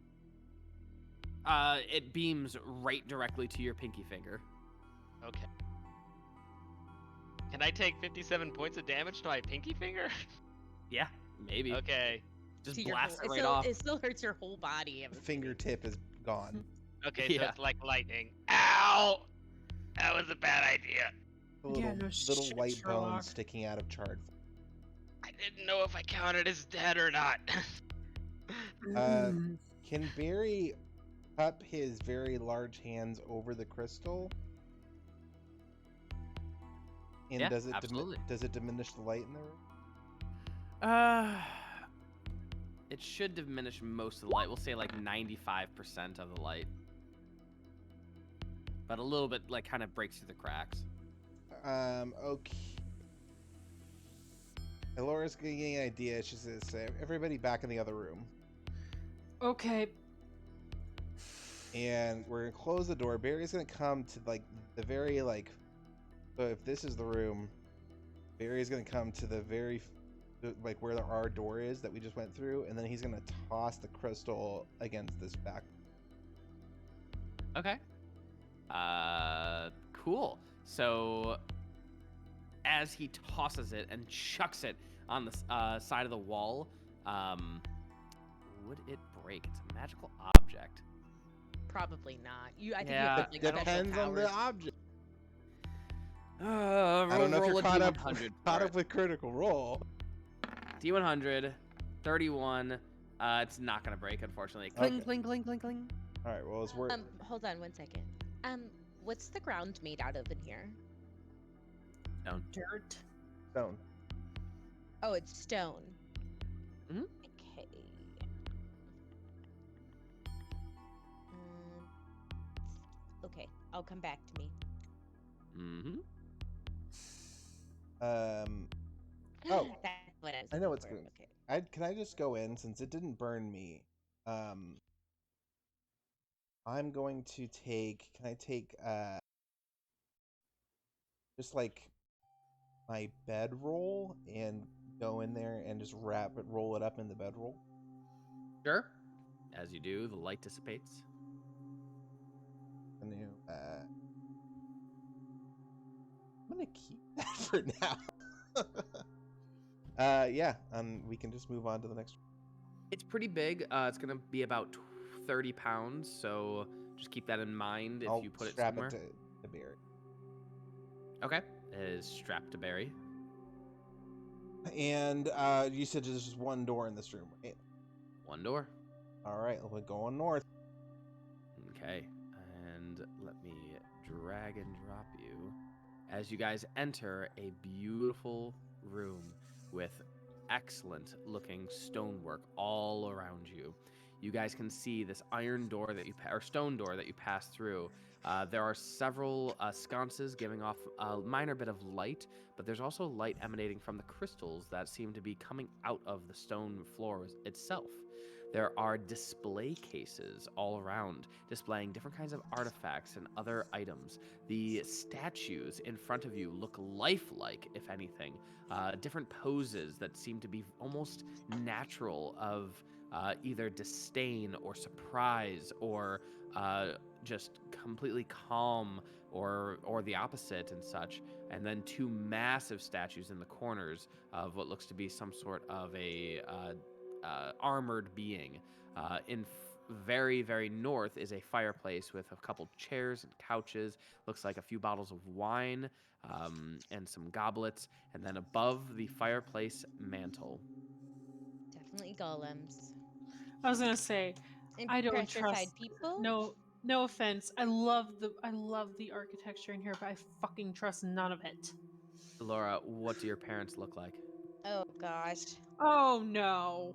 It beams right directly to your pinky finger. Okay. Can I take 57 points of damage to my pinky finger? Yeah, maybe. Okay. Just To your blast whole- it right off. It still hurts your whole body. The fingertip is gone. Okay, so Yeah. it's like lightning. Ow! That was a bad idea. A little, Yeah, no little shit, white Sherlock. bones sticking out of charred. I didn't know if I counted as dead or not. Can Barry cup his very large hands over the crystal? And Yeah, does it absolutely. does it diminish the light in the room? It should diminish most of the light. We'll say like 95% of the light. But a little bit like kind of breaks through the cracks. Okay. Elora's getting an idea. She says, everybody back in the other room. Okay. And we're gonna close the door. Barry's gonna come to like the very like, so if this is the room, Barry's gonna come to the very like where our door is that we just went through, and then he's gonna toss the crystal against this back. Okay. Cool. So as he tosses it and chucks it on the side of the wall, would it break? It's a magical object. Probably not. I think Yeah. you have like special Depends on the powers. object. I I don't know if you're caught up D100 with Critical Role. D100, 31. It's not gonna break, unfortunately. Cling, Okay. cling, cling, cling, cling. All right. Well, it's worth. Hold on 1 second. What's the ground made out of in here? Dirt. Stone. Oh, it's stone. Mhm. Okay. Okay, I'll come back to me. Mm-hmm. Oh, That's what I was I know looking what's for. good. Okay. Can I just go in since it didn't burn me? I'm going to take. Can I take just like my bedroll and go in there and just roll it up in the bedroll? Sure. As you do, the light dissipates. I'm gonna keep that for now. Yeah, we can just move on to the next. It's pretty big. It's gonna be about 30 pounds, so just keep that in mind if I'll you put it strap somewhere. it to Barry. Okay, it is strapped to Barry. And you said there's just one door in this room, right? One door. All right, we're going north. Okay, and let me drag and drop you as you guys enter a beautiful room with excellent looking stonework all around you. You guys can see this iron door that or stone door that you pass through. There are several sconces giving off a minor bit of light, but there's also light emanating from the crystals that seem to be coming out of the stone floor itself. There are display cases all around, displaying different kinds of artifacts and other items. The statues in front of you look lifelike, if anything. Different poses that seem to be almost natural of either disdain or surprise or just completely calm or the opposite and such. And then two massive statues in the corners of what looks to be some sort of a armored being. Very, very north is a fireplace with a couple chairs and couches. Looks like a few bottles of wine and some goblets. And then above the fireplace mantle. Definitely golems. I was gonna say, And I don't petrified trust. people. No offense. I love the architecture in here, but I fucking trust none of it. Laura, what do your parents look like? Oh gosh. Oh no.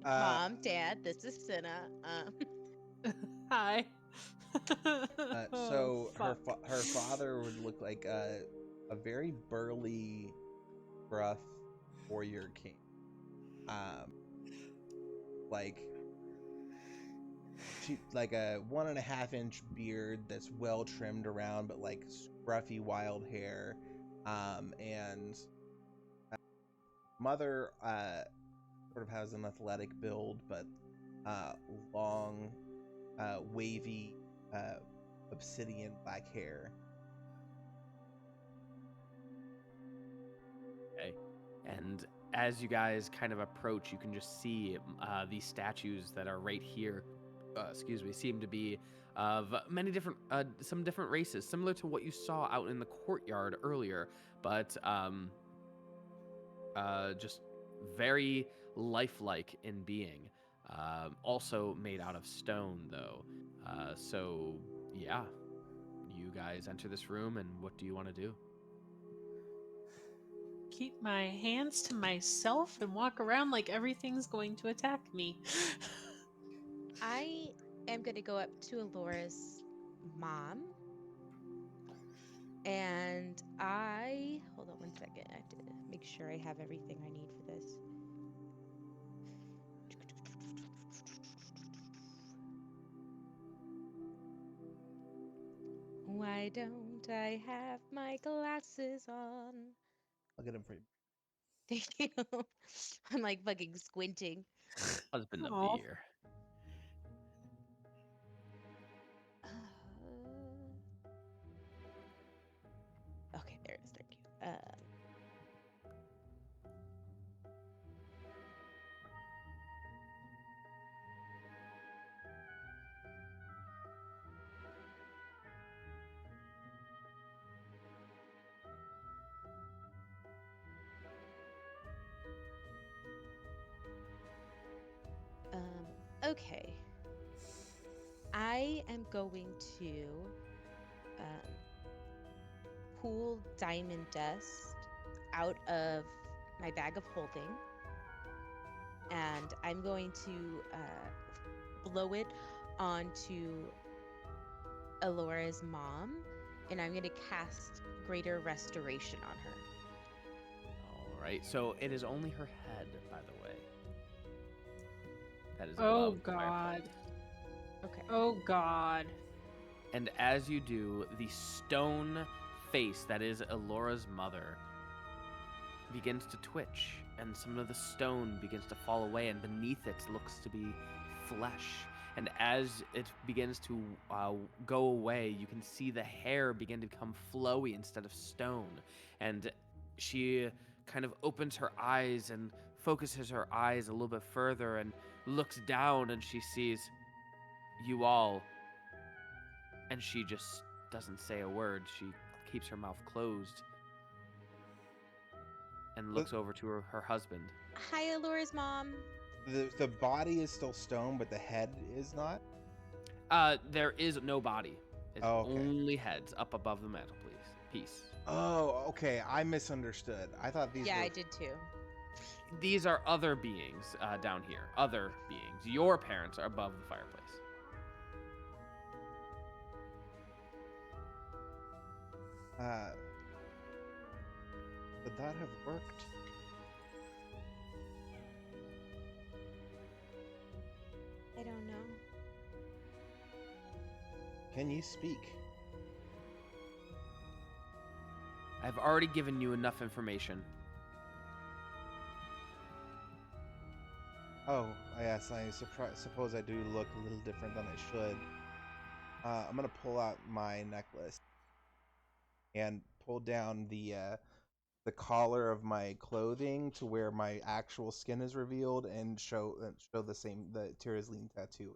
Mom, Dad, this is Cinna. Hi. So Oh, her father would look like a very burly, gruff warrior king. Like a 1.5-inch beard that's well trimmed around, but like scruffy wild hair. And mother sort of has an athletic build, but long, wavy, obsidian black hair. Okay. And as you guys kind of approach, you can just see these statues that are right here. Seem to be of many different, some different races, similar to what you saw out in the courtyard earlier, but just very lifelike in being. Also made out of stone, though. So, yeah, you guys enter this room, and what do you want to do? keep my hands to myself and walk around like everything's going to attack me. I am going to go up to Elora's mom. And hold on one second. I have to make sure I have everything I need for this. Why don't I have my glasses on? I'll get him for you. Thank you. I'm like fucking squinting. Husband of Aw. the year. Okay, there it is. Thank you. Okay. I am going to pull diamond dust out of my bag of holding, and I'm going to blow it onto Elora's mom, and I'm going to cast Greater Restoration on her. All right. So it is only her head, by the way. That is Oh above the God. fireplace. Okay. Oh God. And as you do, the stone face that is Elora's mother begins to twitch, and some of the stone begins to fall away, and beneath it looks to be flesh. and as it begins to go away, you can see the hair begin to become flowy instead of stone. And she kind of opens her eyes and focuses her eyes a little bit further and looks down, and she sees you all, and she just doesn't say a word. She keeps her mouth closed and looks over to her husband. Hi, Elora's mom. The body is still stone, but the head is not? There is no body. It's okay. only heads up above the mantelpiece. Oh, okay. I misunderstood. I thought these were... Yeah, I did too. These are other beings down here. Other beings. Your parents are above the fireplace. Would that have worked? I don't know. Can you speak? I've already given you enough information. Oh, yes, I suppose I do look a little different than I should. I'm gonna pull out my necklace and pull down the collar of my clothing to where my actual skin is revealed, and show the Tyrosline tattoo.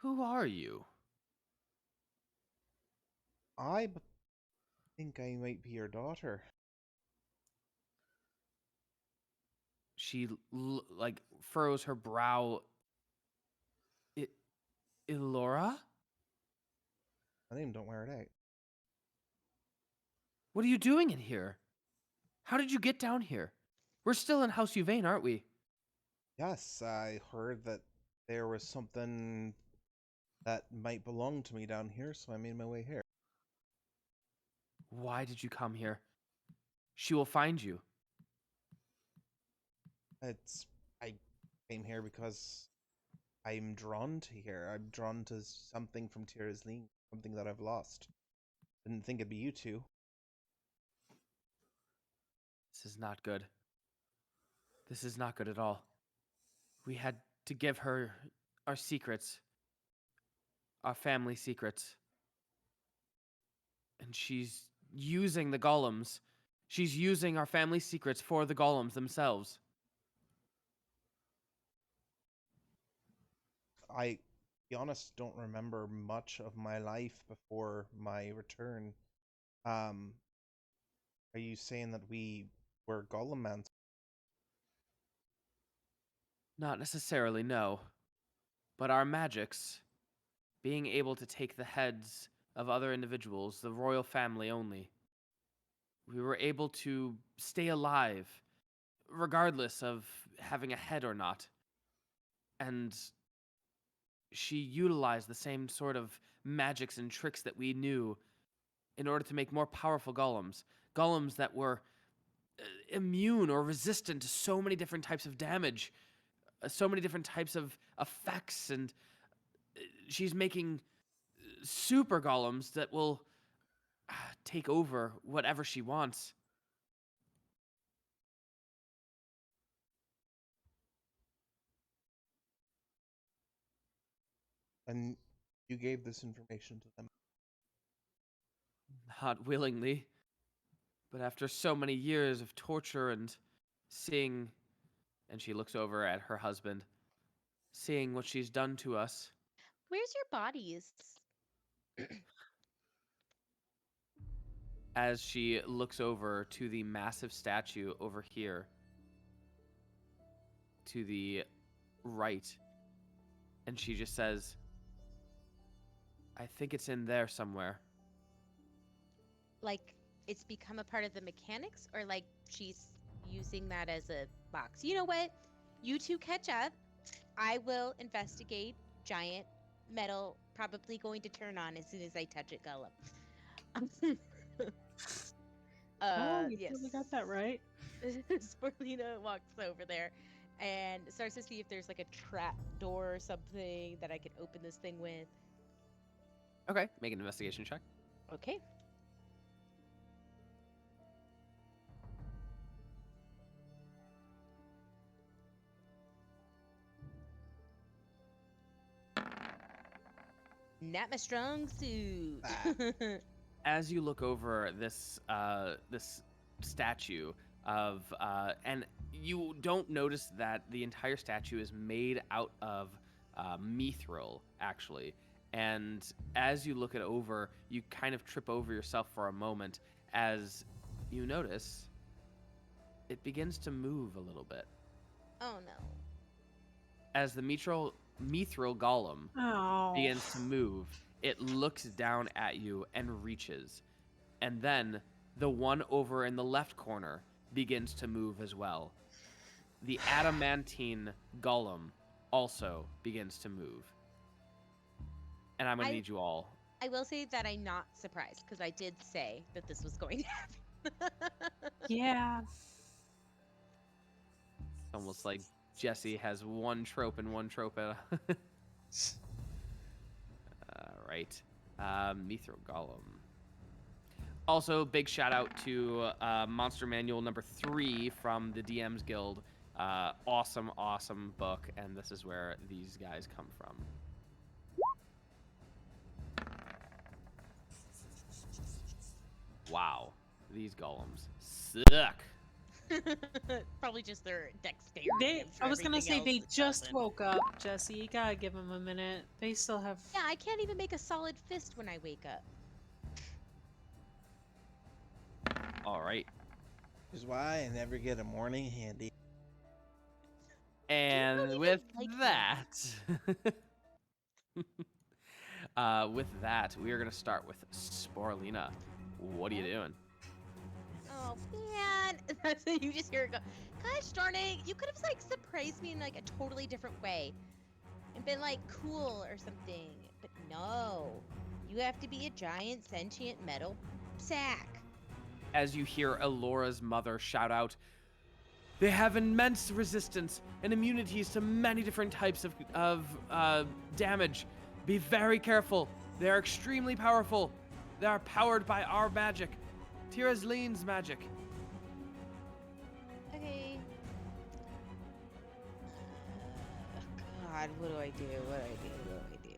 Who are you? I think I might be your daughter. She like furrows her brow. Elora? My name don't wear it out. What are you doing in here? How did you get down here? We're still in House Uvain, aren't we? Yes, I heard that there was something that might belong to me down here, so I made my way here. Why did you come here? She will find you. I came here because I'm drawn to here. I'm drawn to something from Tyrosline, something that I've lost. Didn't think it'd be you two. This is not good. This is not good at all. We had to give her our secrets. Our family secrets. And she's using the golems. She's using our family secrets for the golems themselves. I, to be honest, don't remember much of my life before my return. Are you saying that we were golem men? Not necessarily, no. But our magics, being able to take the heads of other individuals, the royal family only, we were able to stay alive, regardless of having a head or not. And she utilized the same sort of magics and tricks that we knew in order to make more powerful golems. Golems that were immune or resistant to so many different types of damage, so many different types of effects, and she's making super golems that will take over whatever she wants. And you gave this information to them? Not willingly, but after so many years of torture and seeing, and she looks over at her husband, seeing what she's done to us. Where's your bodies? As she looks over to the massive statue over here, to the right, and she just says, I think it's in there somewhere. Like, it's become a part of the mechanics, or like she's using that as a box? You know what? You two catch up. I will investigate. Giant metal, probably going to turn on as soon as I touch it, Golem. You Yes. totally got that right. Sporelina walks over there and starts to see if there's like a trap door or something that I could open this thing with. Okay, make an investigation check. Okay. Not my strong suit. As you look over this this statue of and you don't notice that the entire statue is made out of mithril, actually. And as you look it over, you kind of trip over yourself for a moment as you notice it begins to move a little bit. Oh no. As the mithril golem begins to move, it looks down at you and reaches. And then the one over in the left corner begins to move as well. The adamantine golem also begins to move. And I'm going to need you all. I will say that I'm not surprised, because I did say that this was going to happen. Yeah. Almost like Jesse has one trope and one trope. Right. Mithril Golem. Also, big shout out to Monster Manual number 3 from the DM's Guild. Awesome, awesome book, and this is where these guys come from. Wow, these golems suck. Probably just their dexterity. I was gonna say they just woke up, Jesse. You gotta give them a minute. They still have. Yeah, I can't even make a solid fist when I wake up. All right. Which is why I never get a morning handy. And with that, we are gonna start with Sporelina. What are you doing? Oh man, that's what you just hear it go. Gosh darn it! You could have like surprised me in like a totally different way, and been like cool or something. But no, you have to be a giant sentient metal sack. As you hear Elora's mother shout out, "They have immense resistance and immunities to many different types of damage. Be very careful. They are extremely powerful. They are powered by our magic. Tirazlene's magic." Okay. God, what do I do? What do I do? What do I do?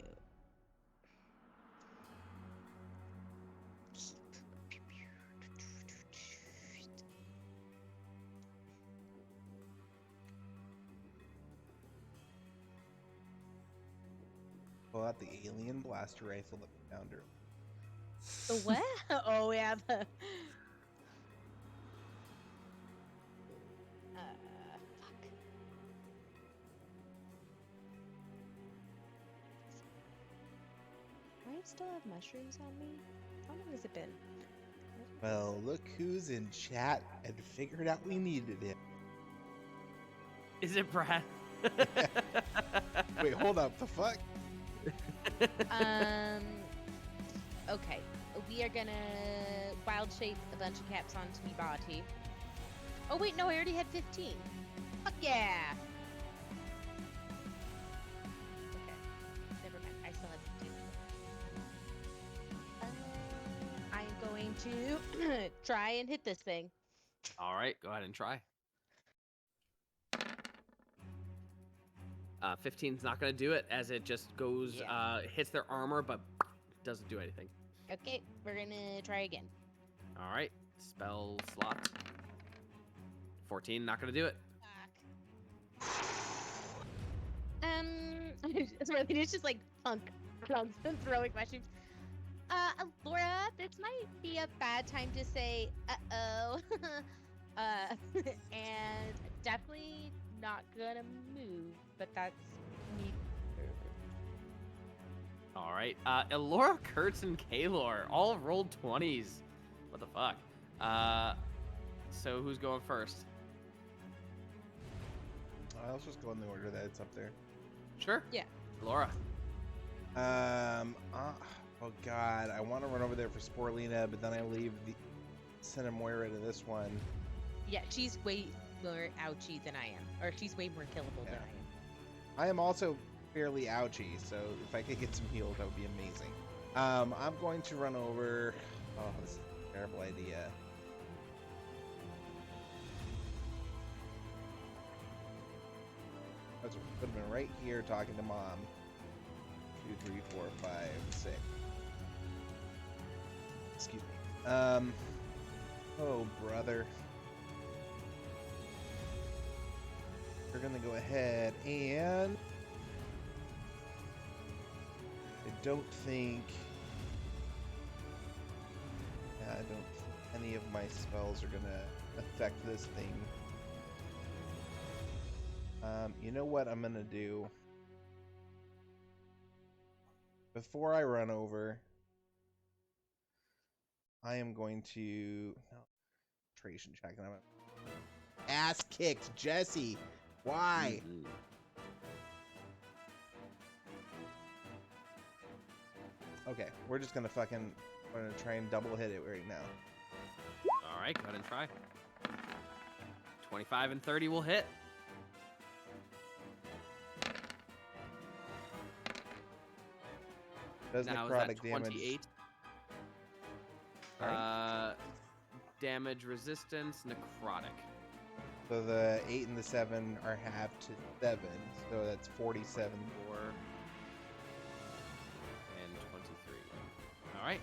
Pull out the alien blaster rifle that we found earlier. The what? Oh yeah, the. Fuck. Do I still have mushrooms on me? How long has it been? Well, look who's in chat and figured out we needed it. Is it Brad? Wait, hold up. The fuck? Okay. We are gonna wild shape a bunch of caps onto me body. Oh wait, no, I already had 15. Fuck yeah! Okay. Never mind. I still have 15. I'm going to try and hit this thing. All right, go ahead and try. 15's not going to do it, as it just goes, hits their armor, but doesn't do anything. Okay, we're gonna try again. All right, spell slot. 14, not going to do it. It's just like punk throwing mushrooms. Laura, this might be a bad time to say uh-oh. And definitely not gonna move, but that's me. All right, Elora, Kertz, and Kaelor all rolled 20s. What the fuck? So who's going first? Let's just go in the order that it's up there. Sure. Yeah. Elora. Oh god, I want to run over there for Sporelina, but then I leave the Cinnamoira to this one. Yeah, she's way more ouchy than I am, or she's way more killable than I am. I am also fairly ouchy, so if I could get some heals, that would be amazing. I'm going to run over. Oh, this is a terrible idea. I would have been right here talking to Mom. She 2, 3, 4, 5, 6. Excuse me. Oh, brother. We're gonna go ahead and... I don't think any of my spells are gonna affect this thing. You know what I'm gonna do? Before I run over, I am going to... No, concentration check. And I'm ass kicked, Jesse. Why? Mhm. Okay, we're just gonna try and double hit it right now. All right, go ahead and try. 25 and 30 will hit. Does Now is that necrotic damage? 28? Damage resistance, necrotic. So the 8 and the 7 are half to 7, so that's 47. 4 and 23. All right.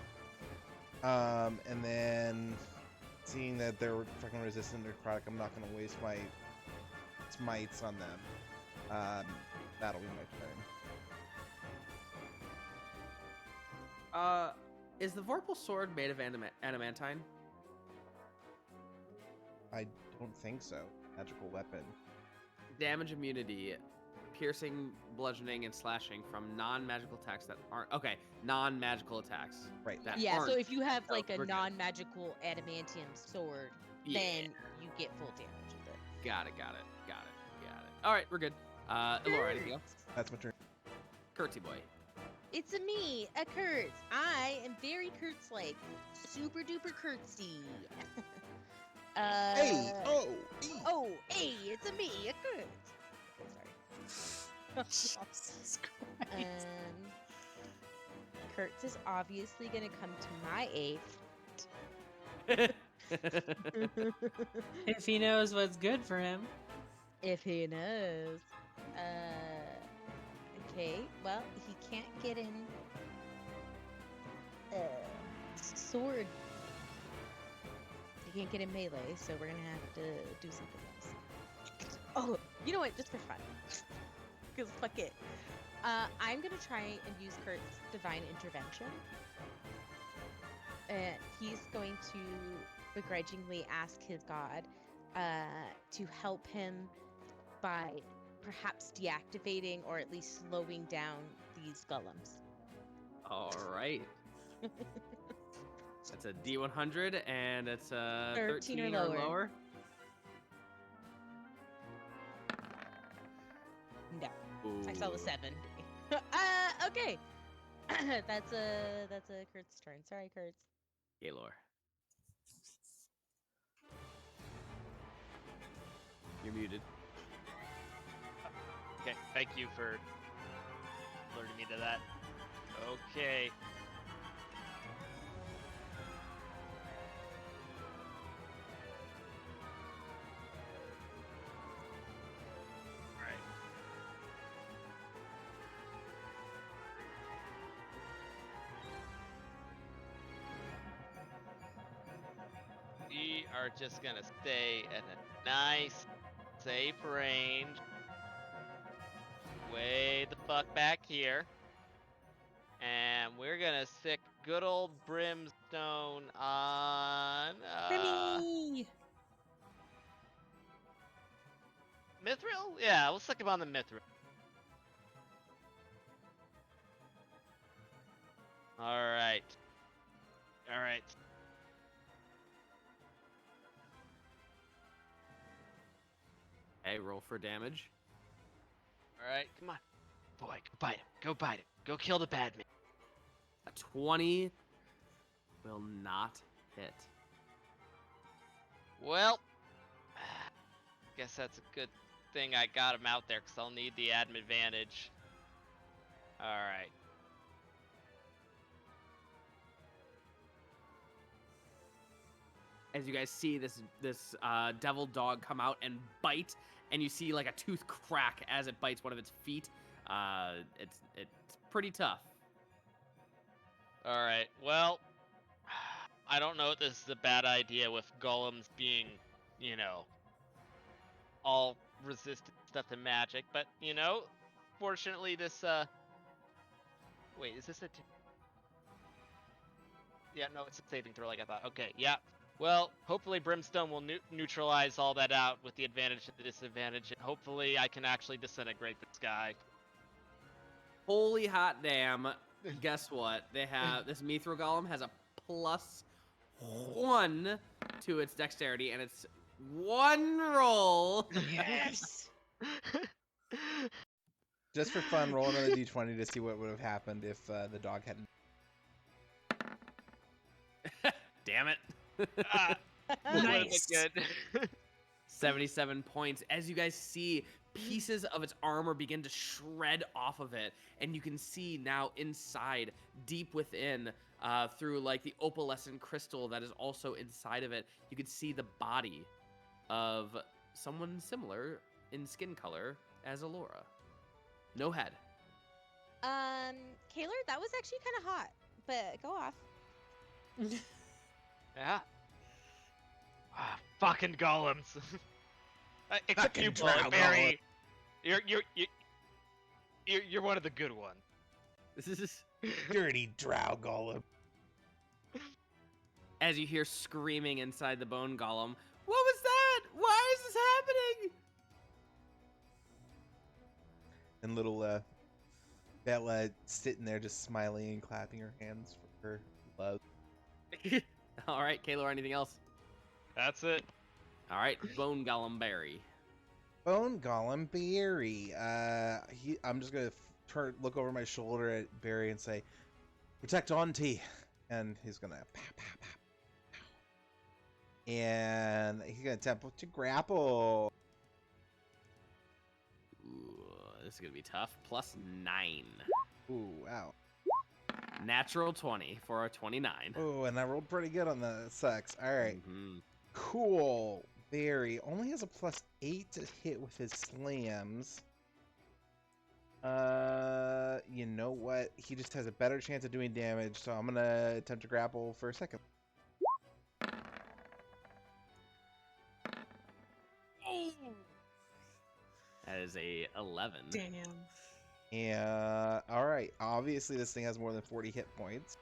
And then seeing that they're fucking resistant to necrotic, I'm not gonna waste my smites on them. That'll be my turn. Is the Vorpal sword made of adamantine? I don't think so. Magical weapon. Damage immunity, piercing, bludgeoning, and slashing from non-magical attacks that aren't non-magical attacks. Right. That Yeah, so aren't- if you have like we're a good. non-magical adamantium sword, Yeah. then you get full damage with it. Got it. All right, we're good. Elora, anything else? That's my turn. Curtsy boy. It's a me, a Kertz. I am very Kertz-like. Super duper Kertzy. Hey! Oh! Oh, hey, it's a me, a Kertz. Okay, sorry. Jesus Christ. Kertz is obviously gonna come to my aid. If he knows what's good for him. If he knows. Okay, well, he can't get in sword. He can't get in melee, so we're gonna have to do something else. Oh, you know what? Just for fun. Because fuck it. I'm gonna try and use Kurt's Divine Intervention. He's going to begrudgingly ask his god to help him by perhaps deactivating or at least slowing down these golems. All right. That's a D100, and it's a 13 or lower. No, I saw the Ooh. 7. Okay. That's a Kurt's turn. Sorry, Kurtz. Kaelor. You're muted. Okay, thank you for alerting me to that. Okay. Alright. We are just gonna stay at a nice, safe range. Way the fuck back here. And we're gonna stick good old Brimstone on Brimmy! Mithril? Yeah, we'll stick him on the Mithril. Alright. Alright. Hey, roll for damage. Alright, come on. Boy, go bite him. Go bite him. Go kill the bad man. A 20 will not hit. Well, guess that's a good thing I got him out there, because I'll need the admin advantage. Alright. As you guys see this devil dog come out and bite, and you see like a tooth crack as it bites one of its feet. It's pretty tough. All right. Well, I don't know if this is a bad idea with golems being, you know, all resistant stuff to magic, but fortunately this wait, is this a yeah, no, it's a saving throw like I thought. Okay, yeah. Well, hopefully Brimstone will neutralize all that out with the advantage and the disadvantage, and hopefully I can actually disintegrate this guy. Holy hot damn. Guess what? They have this Mithril Golem has a +1 to its dexterity, and it's 1 roll. Yes. Just for fun, roll another d20 to see what would have happened if the dog hadn't. Damn it. Nice. Good. 77 points. As you guys see, pieces of its armor begin to shred off of it, and you can see now inside, deep within, through like the opalescent crystal that is also inside of it, you can see the body of someone similar in skin color as Elora. No head. Kaelor, that was actually kind of hot, but go off. Yeah. Fucking golems. Except Fucking you, Drow Barry. You're one of the good ones. This is Dirty Drow golem. as you hear screaming inside the bone golem. What was that? Why is this happening? And little Bella sitting there just smiling and clapping her hands for her love. All right, Kaelor, anything else? That's it. All right, bone golem Barry. Bone Golem Barry. I'm just gonna look over my shoulder at Barry and say, "Protect Auntie," and he's gonna pow, pow, pow, pow. And he's gonna attempt to grapple. Ooh, this is gonna be tough. +9. Ooh, wow. Natural 20 for a 29. Oh, and I rolled pretty good on the sucks. All right, Mhm. cool. Barry only has a +8 to hit with his slams. You know what? He just has a better chance of doing damage, so I'm gonna attempt to grapple for a second. That is a 11. Damn. And all right. Obviously, this thing has more than 40 hit points.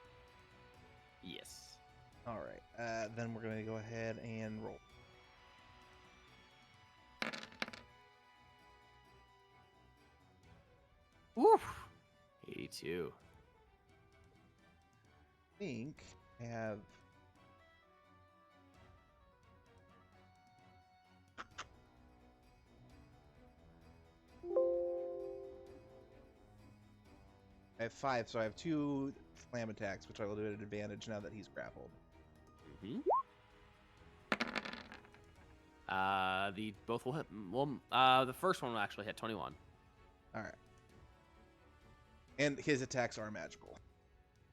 Yes. All right. Then we're gonna go ahead and roll. Woo! 82. I think I have. I have 5, so I have 2 slam attacks, which I will do at an advantage now that he's grappled. Mm-hmm. The both will hit. Well, the first one will actually hit 21. All right. And his attacks are magical.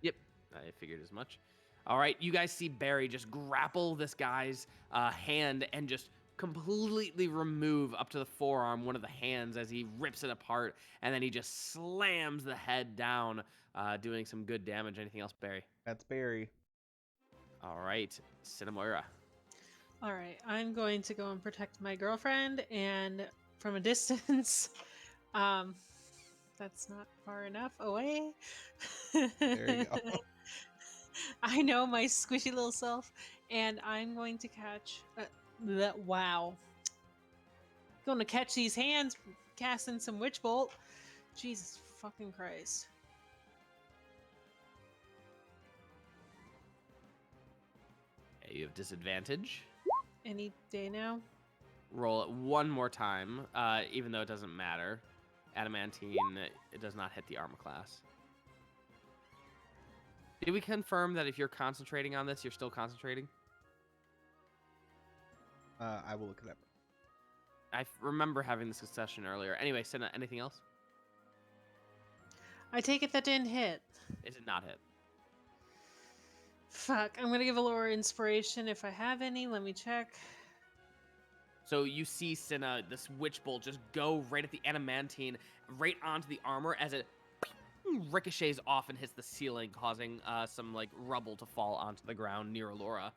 Yep, I figured as much. All right, you guys see Barry just grapple this guy's hand and just completely remove up to the forearm one of the hands as he rips it apart, and then he just slams the head down, doing some good damage. Anything else, Barry? That's Barry. All right, Cinnamoira. All right, I'm going to go and protect my girlfriend, and from a distance, that's not far enough away. There you go. I know my squishy little self, and I'm going to catch. Wow. Going to catch these hands, casting some Witch Bolt. Jesus fucking Christ. Okay, you have disadvantage. Any day now? Roll it one more time, even though it doesn't matter. Adamantine, it does not hit the armor class. Did we confirm that if you're concentrating on this, you're still concentrating? I will look it up. I remember having this discussion earlier. Anyway, Cinna, anything else? I take it that didn't hit. It did not hit. Fuck, I'm gonna give Elora inspiration if I have any. Let me check. So you see Cinna, this witch bolt, just go right at the adamantine, right onto the armor as it ricochets off and hits the ceiling, causing some like rubble to fall onto the ground near Elora.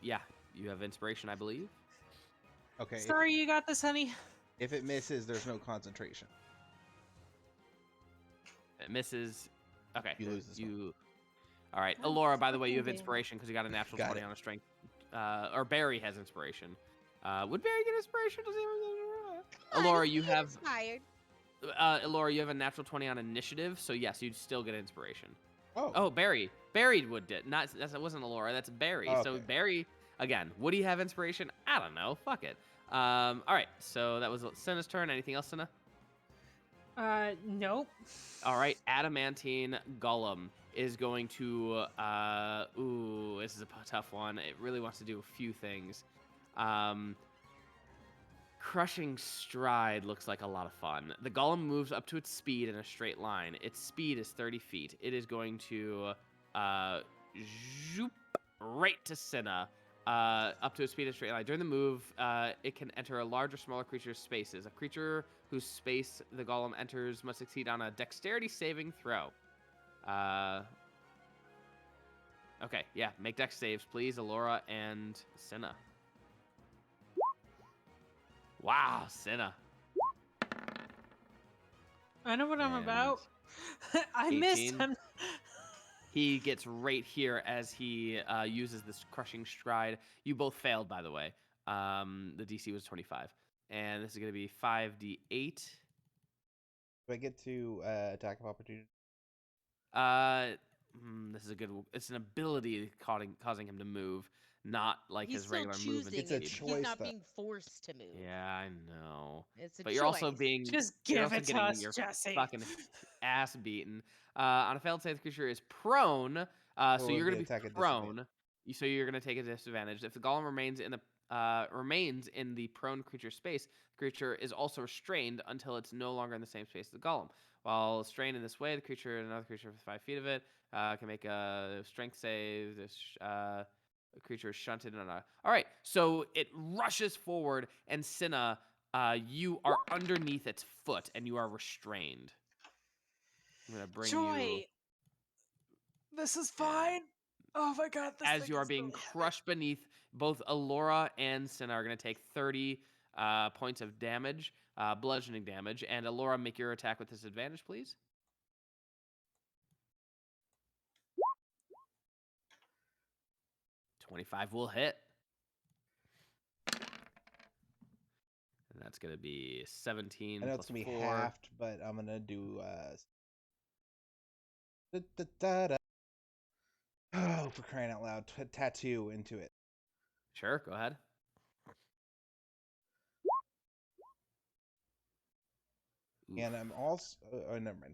Yeah, you have inspiration, I believe. Okay. Sorry, you got this, honey. If it misses, there's no concentration. It misses. Okay. You lose this one. All right, God Elora. By the way, you have fucking damn. inspiration because you got a natural Got 20 it. on a strength. Or Barry has inspiration. Would Barry get inspiration? Does he Come on, Elora, he's you have inspired. Elora, you have a natural 20 on initiative, so yes, you'd still get inspiration. Oh. Oh, Barry. Barry would did. Not that wasn't Elora. That's Barry. Oh, So okay. Barry again. Would he have inspiration? I don't know. Fuck it. All right. So that was Cinna's turn. Anything else, Cinna? Nope. All right. Adamantine Golem is going to. Ooh, this is a tough one. It really wants to do a few things. Crushing Stride looks like a lot of fun. The golem moves up to its speed in a straight line. Its speed is 30 feet. It is going to zoop right to Cinna, up to its speed in a straight line. During the move, it can enter a large or smaller creature's spaces. A creature whose space the golem enters must succeed on a dexterity saving throw. Okay, yeah, make dex saves, please, Elora and Cinna. Wow, Cinna. I know what I'm And about. I missed 18. him. He gets right here as he uses this crushing stride. You both failed, by the way. The DC was 25. And this is going to be 5d8. Do I get to attack of opportunity? This is a good. It's an ability causing him to move, not like He's his still regular choosing movement It's a it. speed. He's choice, not though. being forced to move. Yeah, I know. It's a But you're also choice. being Just you're give also it to getting us, your Jesse. fucking ass beaten. On a failed save, the creature is prone. So Oh, you're the gonna be attack at prone. So you're gonna take a disadvantage. If the golem remains in the prone creature space, the creature is also restrained until it's no longer in the same space as the golem. While restrained in this way, the creature and another creature within 5 feet of it can make a strength save. This creature is shunted on a. All right, so it rushes forward, and Cinna, you are underneath its foot, and you are restrained. I'm gonna bring Joy. you This is fine. Oh my god, this as thing you are is being really heavy. crushed beneath. Both Elora and Cinna are gonna take 30 points of damage, bludgeoning damage, and Elora, make your attack with disadvantage, please. 25 will hit. And that's going to be 17 I know plus it's gonna be 4. halved, but I'm gonna do oh, for crying out loud! Tattoo into it. Sure, go ahead. And I'm also oh, never mind.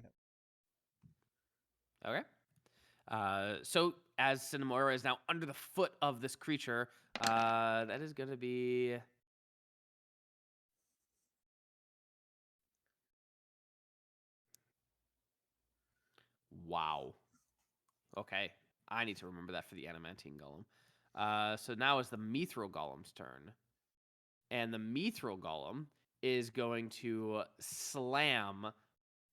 Okay. So as Cinnamoira is now under the foot of this creature, that is going to be... Wow. Okay. I need to remember that for the Adamantine Golem. So now is the Mithrilled Golem's turn. And the Mithrilled Golem is going to slam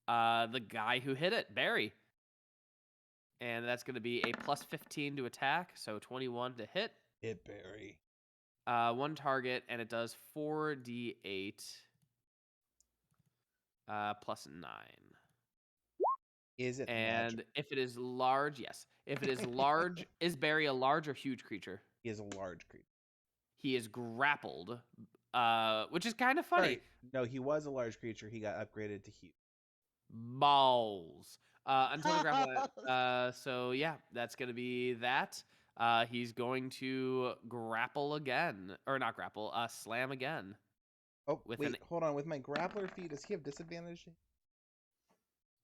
the guy who hit it, Barry. And that's going to be a plus 15 to attack, so 21 to hit. Hit Barry. One target, and it does 4d8 plus 9. Is it And magic? if it is large, yes. If it is large, is Barry a large or huge creature? He is a large creature. He is grappled, which is kind of funny. Sorry, no, he was a large creature. He got upgraded to huge. Balls. Until the grapple. So yeah, that's gonna be that. He's going to grapple again, or not grapple, slam again. Oh, With wait, an- hold on. With my grappler feat, does he have disadvantage?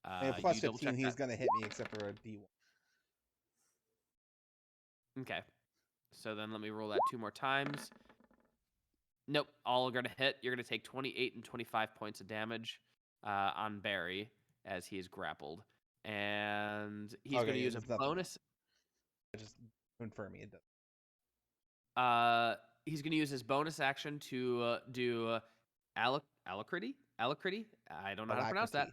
I mean, You plus double 15, check he's that. gonna hit me except for a D1. Okay. So then let me roll that 2 more times. Nope, all are gonna hit. You're gonna take 28 and 25 points of damage on Barry as he is grappled, and he's Okay, gonna yeah, use a it's nothing. bonus. Just confirm me. It does. he's going to use his bonus action to do alacrity. Alacrity. I don't know how to pronounce that.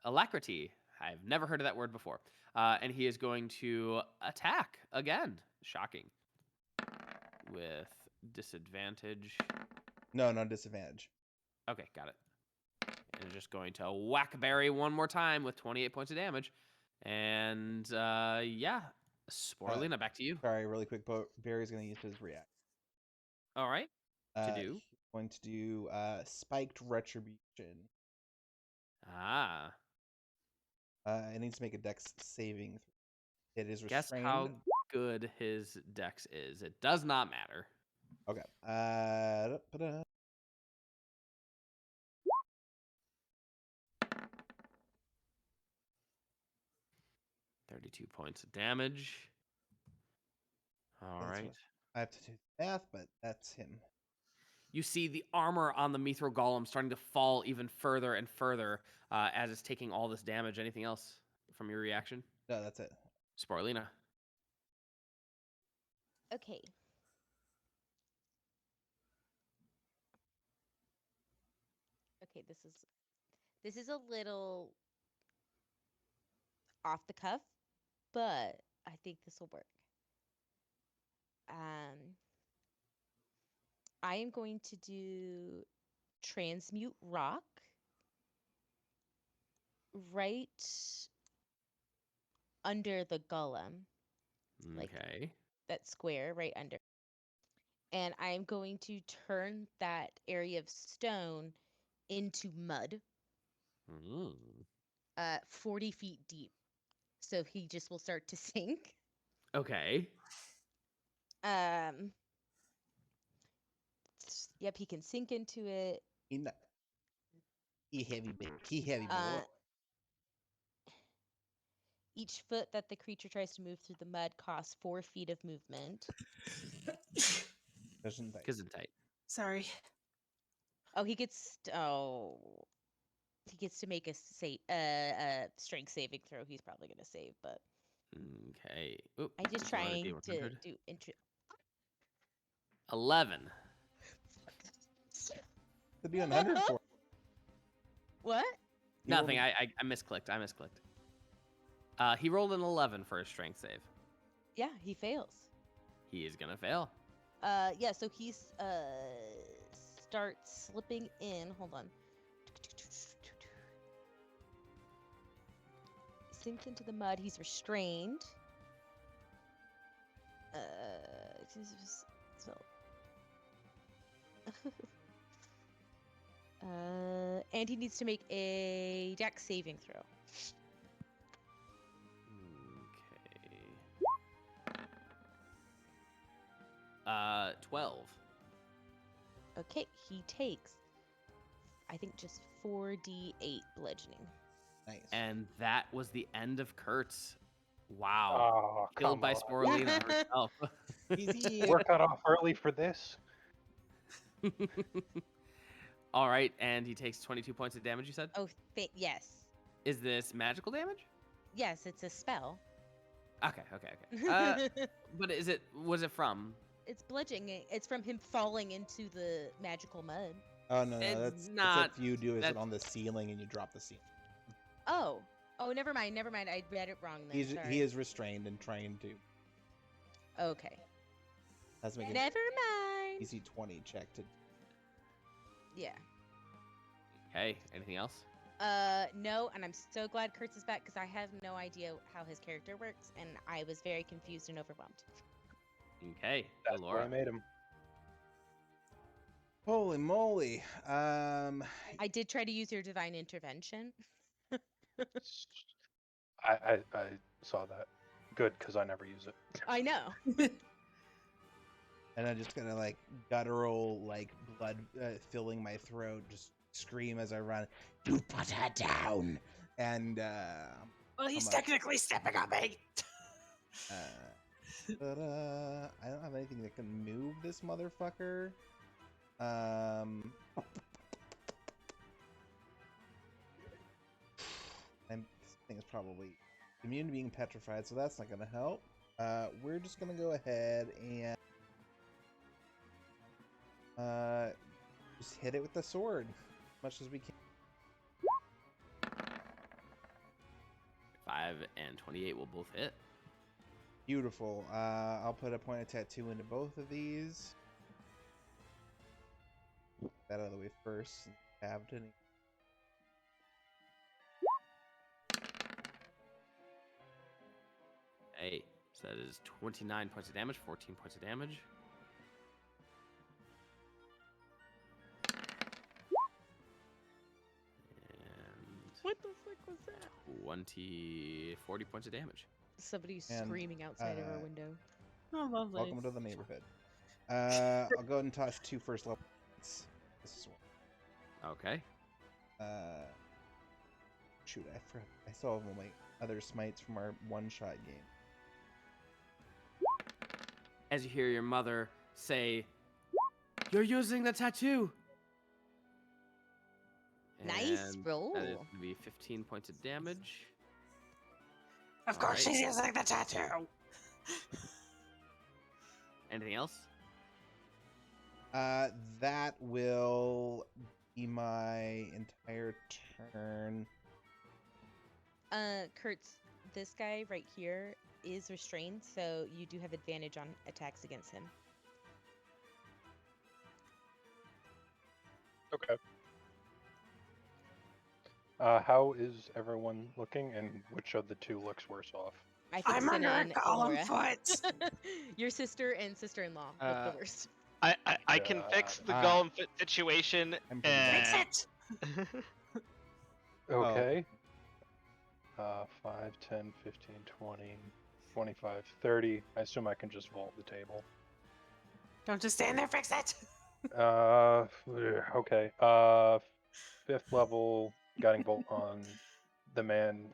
Alacrity. I've never heard of that word before. And he is going to attack again. Shocking. With disadvantage. No disadvantage. Okay, got it. And just going to whack Barry one more time with 28 points of damage. And yeah, Sporelina, back to you. Sorry, really quick. Barry's going to use his react. All right. To do. He's going to do spiked retribution. Ah. It needs to make a dex saving. It is Guess restrained. how good his dex is. It does not matter. Okay. 32 points of damage. All right. I have to do math, but that's him. You see the armor on the Mithrilled Golem starting to fall even further and further as it's taking all this damage. Anything else from your reaction? No, that's it. Sporelina. Okay. Okay, this is a little off the cuff, but I think this will work. I am going to do transmute rock right under the golem. Like Okay. that square right under. And I'm going to turn that area of stone into mud. 40 feet deep. So he just will start to sink. Okay. Yep, he can sink into it. He heavy boy. Each foot that the creature tries to move through the mud costs 4 feet of movement. Gesundheit. Sorry. Oh, he gets to make a strength saving throw. He's probably gonna save, but okay. Oop, I'm just trying to do 11. Could be 100 for. What? Nothing. I misclicked. He rolled an 11 for his strength save. Yeah, he fails. He is gonna fail. Yeah, so he's starts slipping in. Hold on. Sinks into the mud. He's restrained. And he needs to make a dex saving throw. Okay. 12. Okay, he takes, I think, just 4d8 bludgeoning. Nice. And that was the end of Kertz. Wow. Killed by Sporelina herself. We're cut off early for this. All right, and he takes 22 points of damage, you said? Oh, yes. Is this magical damage? Yes, it's a spell. Okay. But was it from? It's bludgeoning. It's from him falling into the magical mud. Oh, no, It's that's not. if you do it on the ceiling and you drop the ceiling. Oh, never mind. I read it wrong then. He is restrained and trying to. Okay. That's making Never mind. easy 20 check to. Yeah. Okay, anything else? No, and I'm so glad Kertz is back because I have no idea how his character works, and I was very confused and overwhelmed. Okay, That's why I made him. Holy moly! I did try to use your divine intervention. I saw that. Good, because I never use it. I know. And I'm just gonna like guttural, like blood filling my throat, just scream as I run. You put her down! And Well, he's technically stepping on me. but I don't have anything that can move this motherfucker. And this thing is probably immune to being petrified, so that's not gonna help. We're just gonna go ahead and Just hit it with the sword as much as we can. 5 and 28 will both hit. Beautiful. I'll put a point of tattoo into both of these. Get that out of the way first. Stabbed any. Hey, so that is 29 points of damage, 14 points of damage. And What the fuck was that? 40 points of damage. Somebody's And, screaming outside of our uh, window. Oh, lovely. Welcome to the neighborhood. I'll go ahead and toss 2 first level points. This is one. Okay. Shoot, I forgot. I still have all my other smites from our one-shot game. As you hear your mother say, "You're using the tattoo." Nice And roll. That is going to be 15 points of damage. Of course, Alright. she's using the tattoo. Anything else? That will be my entire turn. Kurtz, this guy right here is restrained, so you do have advantage on attacks against him. Okay. How is everyone looking, and which of the two looks worse off? I think I'm under Cinna a and golem Elora. foot. Your sister and sister-in-law look the worst. I can fix the Ah. golem situation. I'm pretty Fix and- it. Okay. 5, 10, 15, 20, 25, 30. I assume I can just vault the table. Don't just stand there. Fix it. Okay. 5th level guiding bolt on the man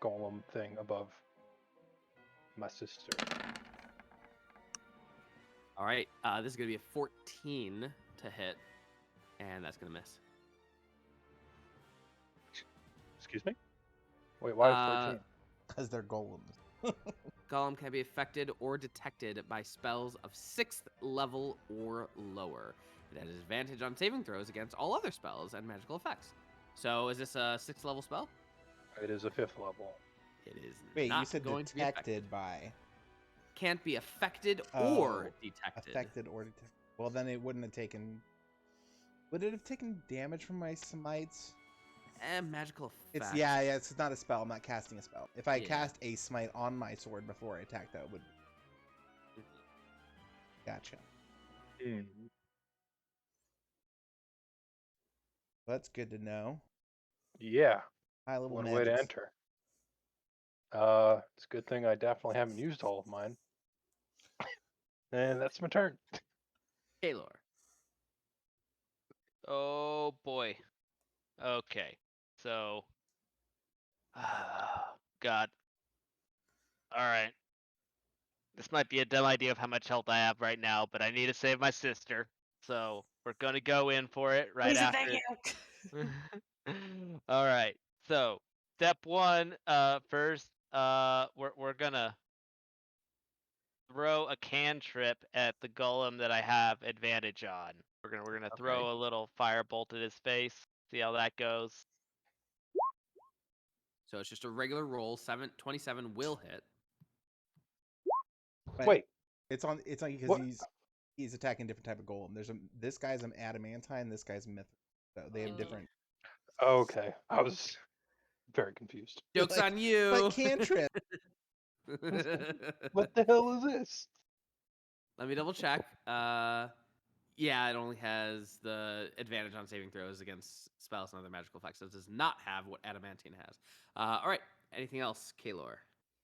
golem thing above my sister. All right. This is going to be a 14 to hit, and that's going to miss. Excuse me? Wait, why 14? Because they're golems. Golem can be affected or detected by spells of 6th level or lower. It has advantage on saving throws against all other spells and magical effects. So, is this a 6th level spell? It is a 5th level. It is Wait, not you said going to be affected. detected by. Can't be affected or Oh, detected. Affected or detected. Well, then it wouldn't have taken. Would it have taken damage from my smites? Magical effects. It's yeah, it's not a spell. I'm not casting a spell. If I Yeah. cast a smite on my sword before I attack, that would. Gotcha. That's good to know. Yeah, High level one way to magics. enter. It's a good thing I definitely haven't used all of mine. And that's my turn. Kaelor. Oh boy. Okay. So. God. Alright. This might be a dumb idea of how much health I have right now, but I need to save my sister. So we're gonna go in for it right Please and after. thank you. Alright. So step 1, first, we're gonna throw a cantrip at the golem that I have advantage on. We're gonna throw Okay. a little firebolt at his face. See how that goes. So it's just a regular roll. 27 will hit. But Wait, it's on because What? he's attacking different type of golem. This guy's an adamantine. This guy's myth. So they have different. okay. I was very confused. Joke's Like, on you. But cantrip. What the hell is this? Let me double check. Yeah, it only has the advantage on saving throws against spells and other magical effects. So it does not have what adamantine has. All right. Anything else, Kaelor?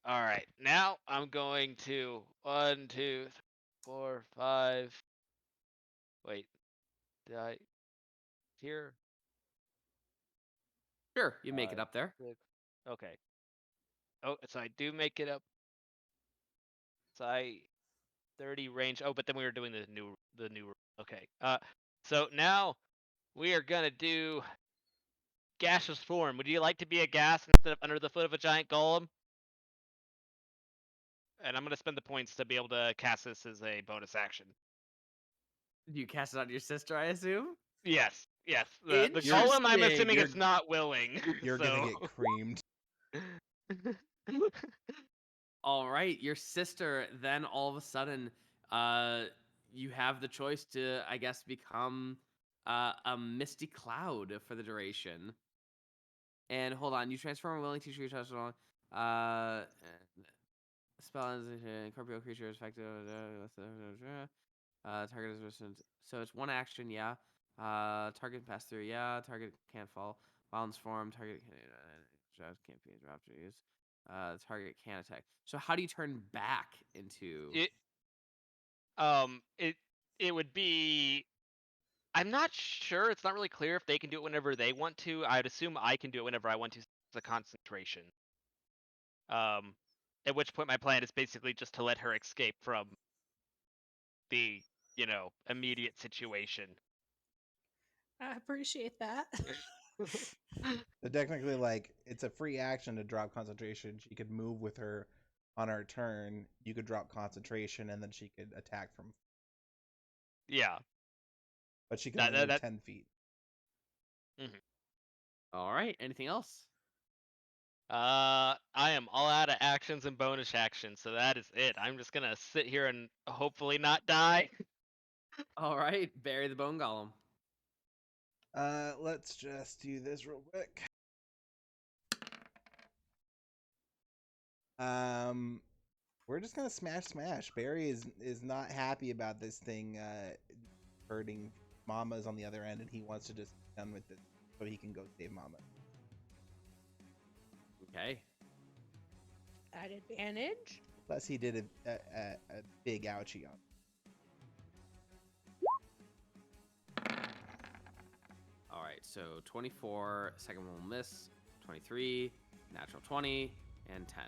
All right, now I'm going to 1, 2, 3, 4, 5. Wait, did I here? Sure, you make it 5, up there. 6. Okay. Oh, so I do make it up. So I 30 range. Oh, but then we were doing the new. Okay. So now we are gonna do gaseous form. Would you like to be a gas instead of under the foot of a giant golem? And I'm gonna spend the points to be able to cast this as a bonus action. Do you cast it on your sister, I assume? Yes, yes. The golem, I'm Interesting. assuming it's not willing. You're gonna get creamed. All right, your sister. Then all of a sudden, you have the choice to, I guess, become a misty cloud for the duration. And hold on, you transform a willing teacher you touch on. Spell ends incorporeal creature is effective. Target is resistant. So it's one action, yeah. Target pass through, yeah. Target can't fall. Violence form. Target can't be dropped or used. Target can attack. So how do you turn back into? It would be. I'm not sure. It's not really clear if they can do it whenever they want to. I'd assume I can do it whenever I want to. It's a concentration. At which point my plan is basically just to let her escape from the, immediate situation. I appreciate that. So technically, like, it's a free action to drop concentration. She could move with her on her turn. You could drop concentration, and then she could attack from. Yeah. But she can only move 10 feet. Mm-hmm. All right. Anything else? I am all out of actions and bonus actions, so that is it. I'm just gonna sit here and hopefully not die. All right. Bury the bone golem. Let's just do this real quick. We're just gonna smash. Barry is not happy about this thing hurting Mama's on the other end, and he wants to just be done with it so he can go save Mama. Okay. At advantage. Plus, he did a big ouchie on. All right. So 24, second one will miss. 23, natural 20, and 10.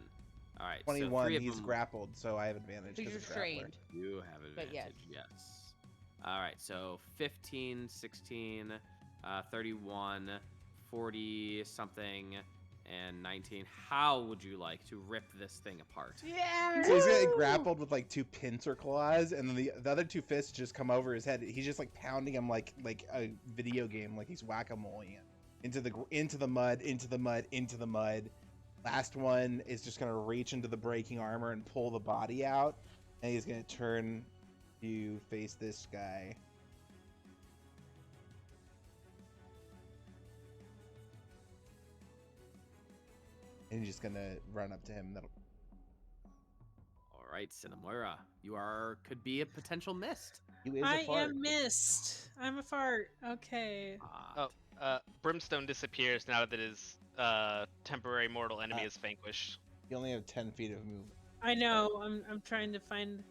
All right. 21. So He's grappled, so I have advantage. He's 'cause of restrained. You have advantage. But Yes. All right. So 15, 16, 31, 40 something, and 19. How would you like to rip this thing apart? Yeah. So he's getting grappled with like two pincer claws, and then the other two fists just come over his head. He's just like pounding him like a video game, like he's whack-a-mole into the mud. Last one is just gonna reach into the breaking armor and pull the body out, and he's gonna turn to face this guy. And he's just gonna run up to him. All right, Cinnamoira, you could be a potential mist. I am mist. I'm a fart. Okay. Brimstone disappears now that his temporary mortal enemy is vanquished. You only have 10 feet of movement. I know. I'm trying to find.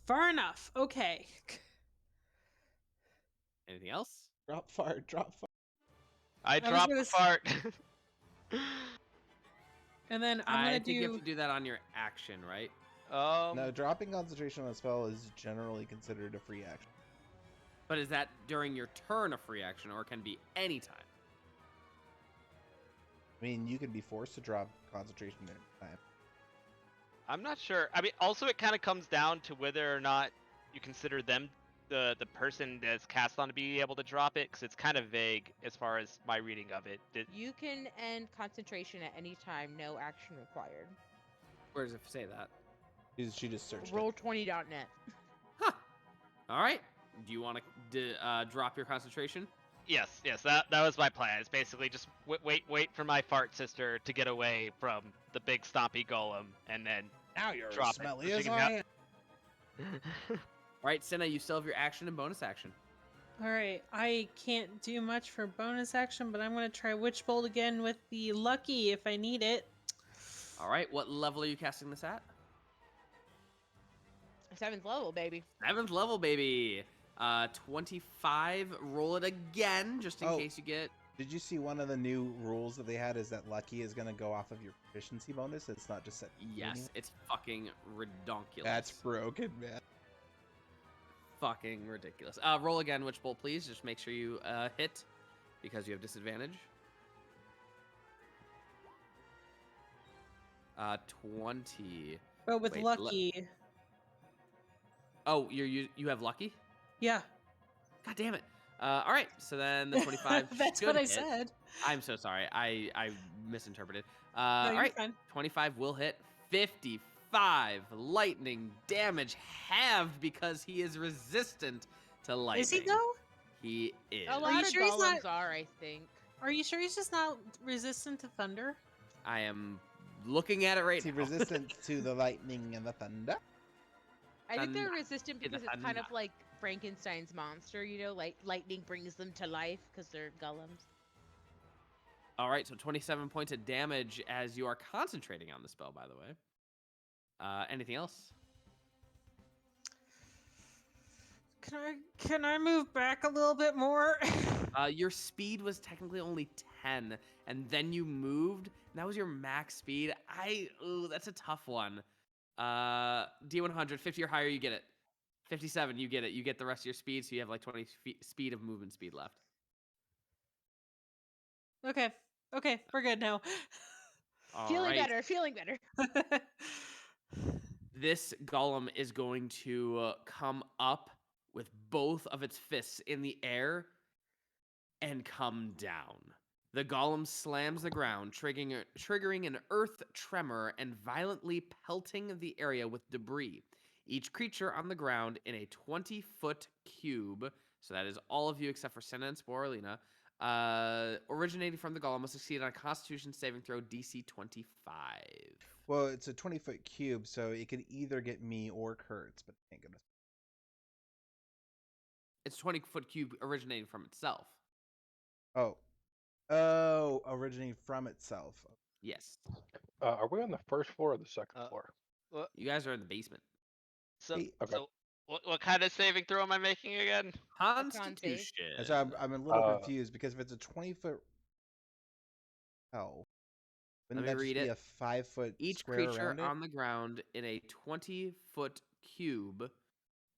Far enough. Okay. Anything else? Drop fart. I dropped the fart. And then I'm I think you have to do that on your action, right? No, dropping concentration on a spell is generally considered a free action. But is that during your turn a free action, or can be any time? I mean, you can be forced to drop concentration at any time. I'm not sure. I mean, also it kind of comes down to whether or not you consider them the person that's cast on to be able to drop it, because it's kind of vague as far as my reading of it. You can end concentration at any time, no action required. Where does it say that? She just searched Roll20.net. Huh. All right. Do you want to drop your concentration? Yes, that was my plan. It's basically just wait for my fart sister to get away from the big stompy golem, and then now you're drop smelly it. as I am. All right, Cinna, you still have your action and bonus action. All right. I can't do much for bonus action, but I'm going to try Witch Bolt again with the Lucky if I need it. All right. What level are you casting this at? 7th level, baby. 7th level, baby. 25. Roll it again, just in case you get. Did you see one of the new rules that they had is that Lucky is going to go off of your proficiency bonus? It's not just set. Yes, it's fucking ridiculous. That's broken, man. Fucking ridiculous. Roll again, Witch Bolt, please. Just make sure you hit, because you have disadvantage. 20. But with Wait, lucky. Oh, you have lucky? Yeah. God damn it. All right, so then the 25 That's should what I hit. said. I'm so sorry. I misinterpreted. No, All you're right, fine. 25 will hit. 55 lightning damage halved because he is resistant to lightning. Is he though? He is. A Are you lot of sure he's golems not- are, I think. Are you sure he's just not resistant to thunder? I am looking at it right Is he now. resistant to the lightning and the thunder? I think they're Thunder. resistant In the because it's kind of thunder. like Frankenstein's monster, you know, like lightning brings them to life because they're golems. All right, so 27 points of damage as you are concentrating on the spell, by the way. Anything else? Can I move back a little bit more? Your speed was technically only 10, and then you moved, and that was your max speed. Ooh, that's a tough one. D100, 50 or higher, you get it. 57, you get it. You get the rest of your speed, so you have like 20 speed of movement speed left. Okay, we're good now. All Feeling right. better, feeling better. This golem is going to come up with both of its fists in the air and come down. The golem slams the ground, triggering an earth tremor and violently pelting the area with debris. Each creature on the ground in a 20-foot cube, so that is all of you except for Senna and Sporelina, originating from the golem must succeed on a Constitution saving throw DC 25. Well, it's a 20-foot cube, so it could either get me or Kertz, but it ain't gonna. It's a 20-foot cube originating from itself. Oh, originating from itself. Yes. Are we on the first floor or the second Uh, floor? What? You guys are in the basement. So, Hey, Okay. so what kind of saving throw am I making again? con save. Constitution. So I'm a little Uh, confused because if it's a 20-foot, wouldn't me that just read be it. a 5-foot Each square creature around it? on the ground in a 20-foot cube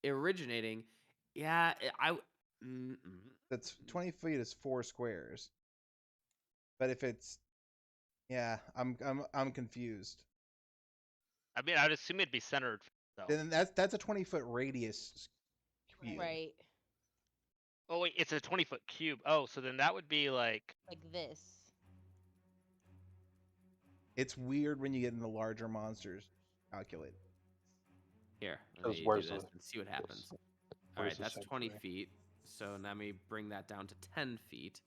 originating. Yeah, That's 20 feet is 4 squares. But if it's, yeah, I'm confused. I mean, I'd assume it'd be centered. Though. Then that's a 20-foot radius cube. Right. Oh wait, it's a 20-foot cube. Oh, so then that would be like. Like this. It's weird when you get into larger monsters. Calculate. Here, let Because me where's do this the- and see what happens. All where's right, the that's 20 sanctuary? feet. So let me bring that down to 10 feet.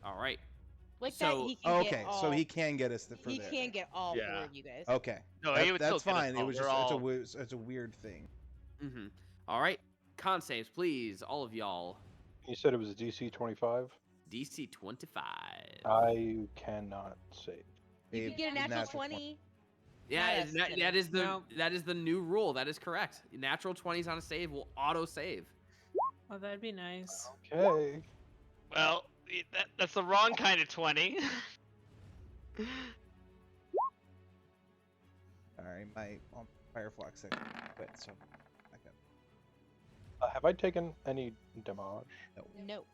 All right. Like So- that, he can Okay, get all. so he can get us for he there. can get all Yeah. four of you guys. Okay. No, That- he would that's still get us fine. It all. was We're just all- it's a weird thing. Mm-hmm. All right. Con saves, please, all of y'all. You said it was DC 25. DC 25. I cannot save. You Dave, can get a the natural 20. Yeah, Not that us, that kidding. is the No. that is the new rule. That is correct. Natural 20s on a save will auto save. Oh, that'd be nice. Okay. Well, that's the wrong kind of 20. Sorry, my Fireflock section quit, so I got Have I taken any damage? No.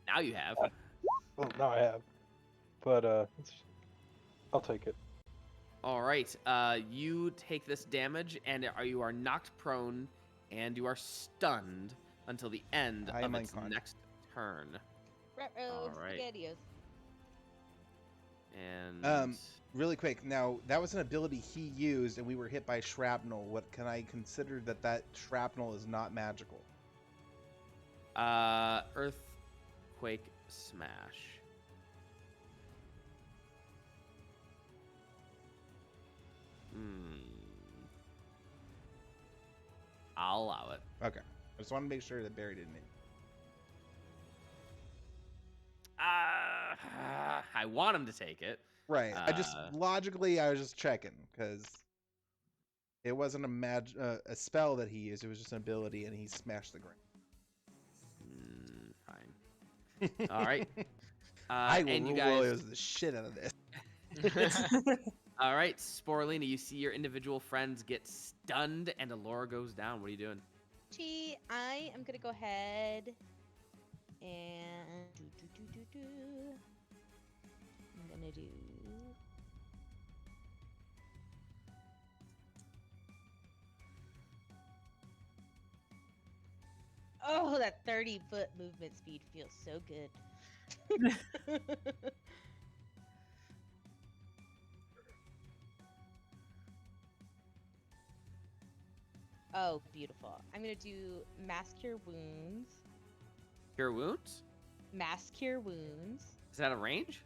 Now you have. Well, no, I have. But I'll take it. All right. You take this damage, and you are knocked prone, and you are stunned until the end I of am its unconscious. next turn. Ruh-roh, Alright. SpaghettiOs. And really quick. Now that was an ability he used, and we were hit by shrapnel. What can I consider that shrapnel is not magical? earthquake smash. I'll allow it. Okay. I just want to make sure that Barry didn't. I want him to take it. Right. I just logically, I was just checking because it wasn't a spell that he used. It was just an ability, and he smashed the ground. Fine. All right. I will and you rule guys. Williams the shit out of this. All right, Sporelina, you see your individual friends get stunned, and Elora goes down. What are you doing? I am gonna go ahead and I'm gonna do Oh, that 30-foot movement speed feels so good. Oh, beautiful. I'm gonna do Mass Cure Wounds. Cure wounds? Mass Cure Wounds. Is that a range?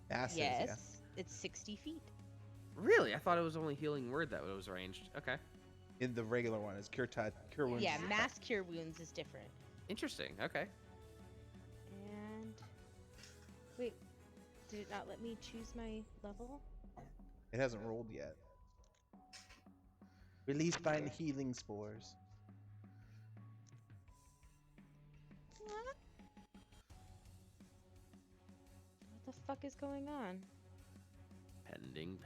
Massive, Yes. yeah. It's 60 feet. Really? I thought it was only healing word that was ranged. Okay. In the regular one is cure wounds. Yeah, is attack. Mass Cure Wounds is different. Interesting. Okay. And wait, did it not let me choose my level? It hasn't rolled yet. Released by the healing spores. What? What the fuck is going on? Pending.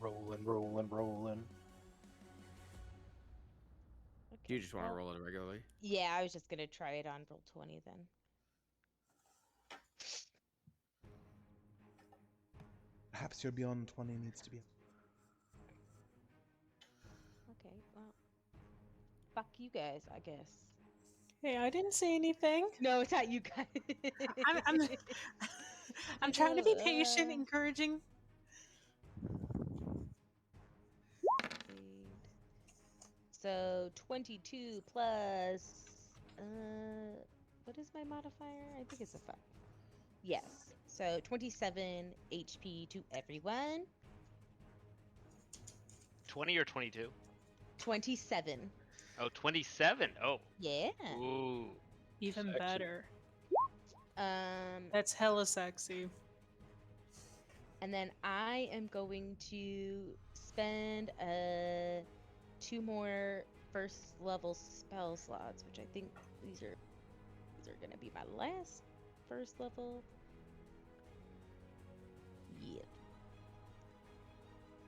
Rolling. Do you just want to well, roll it regularly? Yeah, I was just gonna try it on Roll20 then. Perhaps your beyond 20 needs to be. Okay, well, fuck you guys, I guess. Hey, I didn't say anything. No, it's not you guys. I'm I'm trying to be patient, encouraging. So 22 plus, what is my modifier? I think it's a 5. Yes. So 27 HP to everyone. 20 or 22? 27. Oh, 27. Oh. Yeah. Ooh. Even Sexy. better. Um, That's hella sexy. and then I am going to spend 2 more first level spell slots, which I think these are gonna be my last first level. Yep.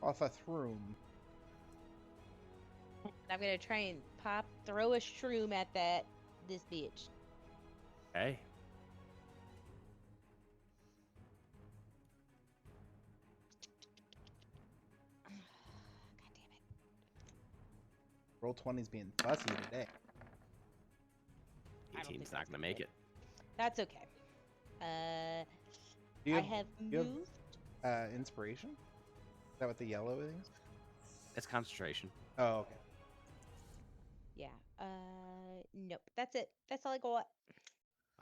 Off a throom. I'm gonna try and throw a shroom at this bitch. Hey. God damn it. Roll 20's being fussy today. I don't think 18's not that's gonna gonna make hit. it. That's okay. Do you I have, have you moved. have inspiration? Is that what the yellow is? It's concentration. Oh, okay. Yeah. Nope. That's it. That's all I got.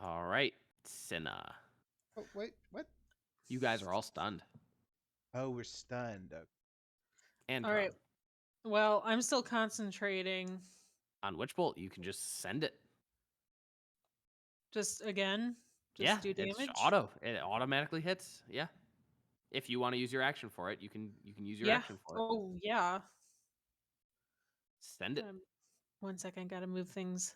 All right, Cinna. Oh, wait, what? You guys are all stunned. Oh, we're stunned. Okay. And All right. Well, I'm still concentrating. on Witch Bolt, you can just send it. Just again, Yeah, do damage. it's auto. It automatically hits. Yeah. If you want to use your action for it, you can use your Yeah. action for it. Oh yeah. Send it. 1 second, gotta move things.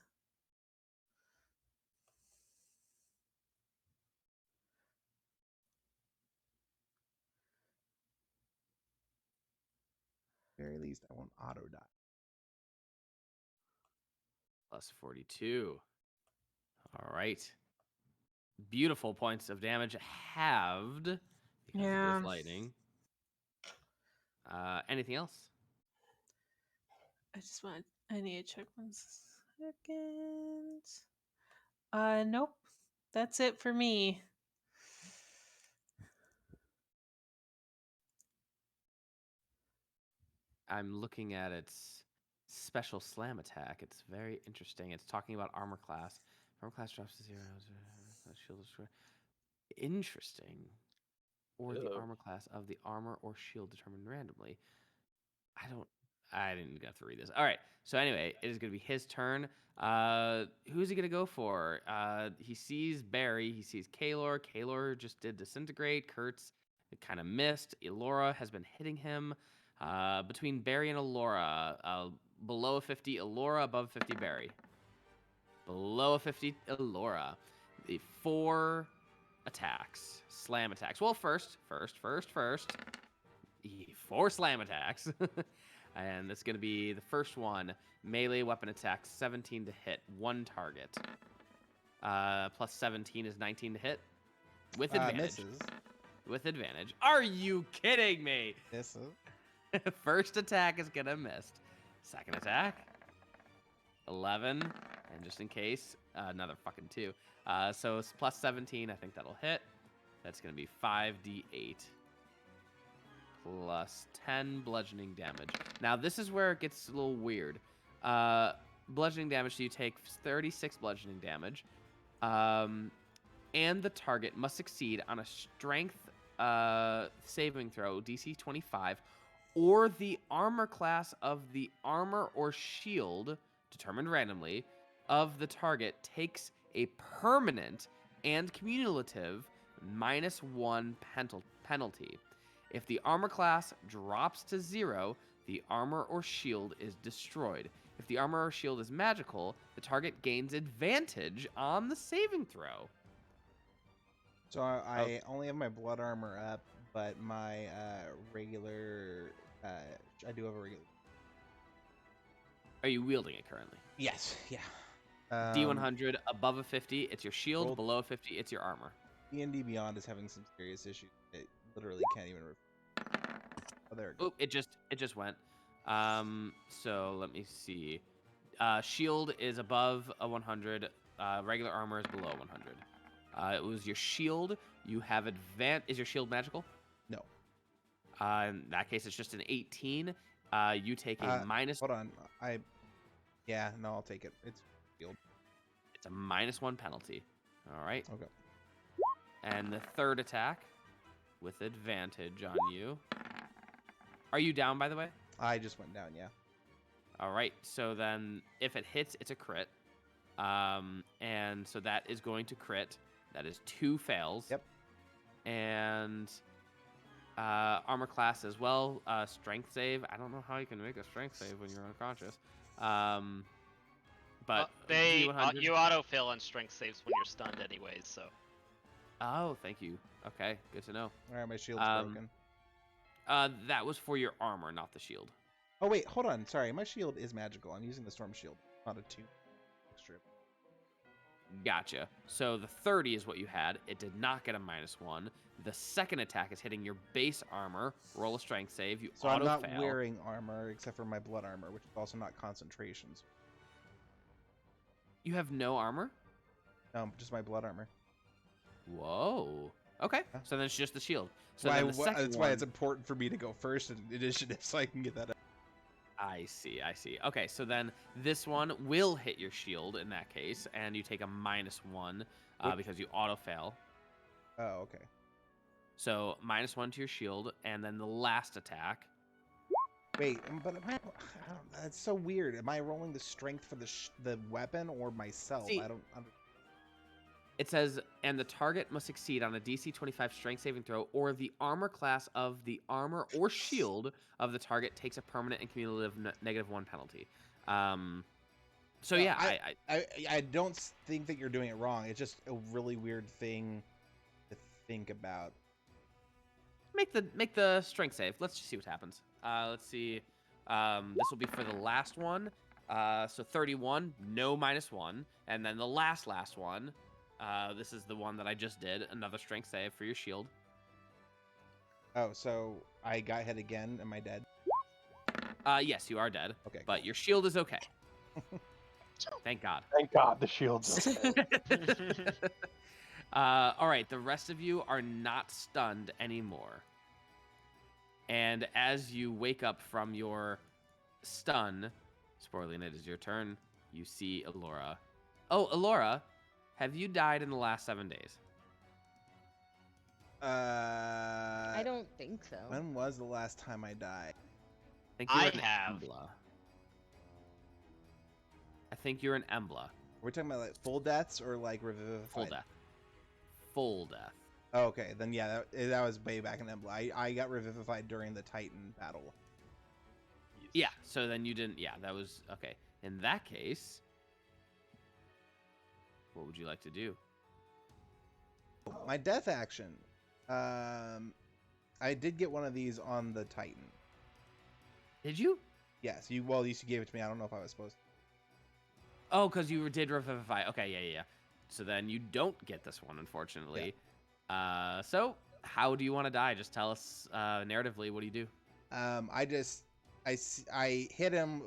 Very least, I want auto die. Plus 42. All right. Beautiful points of damage halved because Yeah. of this lightning. Anything else? I need to check 1 second. Nope. That's it for me. I'm looking at its special slam attack. It's very interesting. It's talking about armor class. Armor class drops to 0. Shield destroy. Interesting. Or the Ew. armor class of the armor or shield determined randomly. I didn't get to read this. All right. So anyway, it is going to be his turn. Who's he going to go for? He sees Barry. He sees Kaelor. Kaelor just did disintegrate. Kertz kind of missed. Elora has been hitting him. Between Barry and Elora, below 50 Elora, above 50 Barry. Below 50 Elora. The 4 attacks, slam attacks. Well, first. 4 slam attacks. And that's going to be the first one. Melee weapon attack, 17 to hit, 1 target. Plus 17 is 19 to hit. With advantage. Misses. With advantage. Are you kidding me? Misses. First attack is going to miss. Second attack. 11, and just in case, another fucking 2. So it's plus 17. I think that'll hit. That's going to be 5d8 plus 10 bludgeoning damage. Now, this is where it gets a little weird. Bludgeoning damage, so you take 36 bludgeoning damage. And the target must succeed on a strength saving throw, DC 25, or the armor class of the armor or shield, determined randomly, of the target takes a permanent and cumulative -1 penalty. If the armor class drops to 0, the armor or shield is destroyed. If the armor or shield is magical, the target gains advantage on the saving throw. So I only have my blood armor up, but my regular... I do have a regular... Are you wielding it currently? Yes, yeah. D100, above a 50, it's your shield. rolled- Below a 50, it's your armor. D&D Beyond is having some serious issues. It literally can't even... Oh, there it goes. Oop, it just went. So let me see. Shield is above a 100. Regular armor is below 100. It was your shield. You have Is your shield magical? No. In that case, it's just an 18. You take a minus. Hold on. Yeah, no, I'll take it. It's shield. It's a -1 penalty. All right. Okay. And the third attack with advantage on you. Are you down, by the way? I just went down, yeah. All right. So then if it hits, it's a crit. And so that is going to crit. That is 2 fails. Yep. And armor class as well. Strength save. I don't know how you can make a strength save when you're unconscious. But D100 you autofill on strength saves when you're stunned anyways, so. Oh, thank you. Okay, good to know. All right, my shield's broken. That was for your armor, not the shield. Oh, wait, hold on. Sorry, my shield is magical. I'm using the storm shield, not a 2 extra. Gotcha. So the 30 is what you had. It did not get a -1. The second attack is hitting your base armor. Roll a strength save. You So I'm not auto-fail. wearing armor except for my blood armor, which is also not concentrations. You have no armor? Just my blood armor. Whoa. Okay. Huh? So then it's just the shield. So That's then the second that's why it's one- important for me to go first in initiative so I can get that up. I see. Okay, so then this one will hit your shield in that case, and you take a -1 because you auto-fail. Oh, okay. So -1 to your shield, and then the last attack. Wait, but that's so weird. Am I rolling the strength for the weapon or myself? See, I don't understand. It says, and the target must succeed on a DC 25 strength saving throw, or the armor class of the armor or shield of the target takes a permanent and cumulative -1 penalty. So yeah, I don't think that you're doing it wrong. It's just a really weird thing to think about. make the strength save. Let's just see what happens. Let's see. This will be for the last one. So 31, no -1, and then the last one. This is the one that I just did. Another strength save for your shield. Oh, so I got hit again. Am I dead? Yes, you are dead. Okay. But your shield is okay. Thank God. Thank God the shield's okay. All right, the rest of you are not stunned anymore. And as you wake up from your stun, Sporelina, it is your turn. You see Elora. Oh, Elora, have you died in the last 7 days? I don't think so. When was the last time I died? I think I have. Embla. I think you're an Embla. Are we talking about like full deaths or like revivified? Full death. Full death. Oh, okay, then yeah, that was way back in Embla. I got revivified during the Titan battle. Yeah, so then you didn't. Yeah, that was okay. In that case, what would you like to do? My death action. I did get one of these on the Titan. Did you? Yes, you gave it to me. I don't know if I was supposed to. Oh, because you did revivify. Okay, yeah. So then you don't get this one, unfortunately. So how do you want to die? Just tell us narratively. What do you do? I I hit him,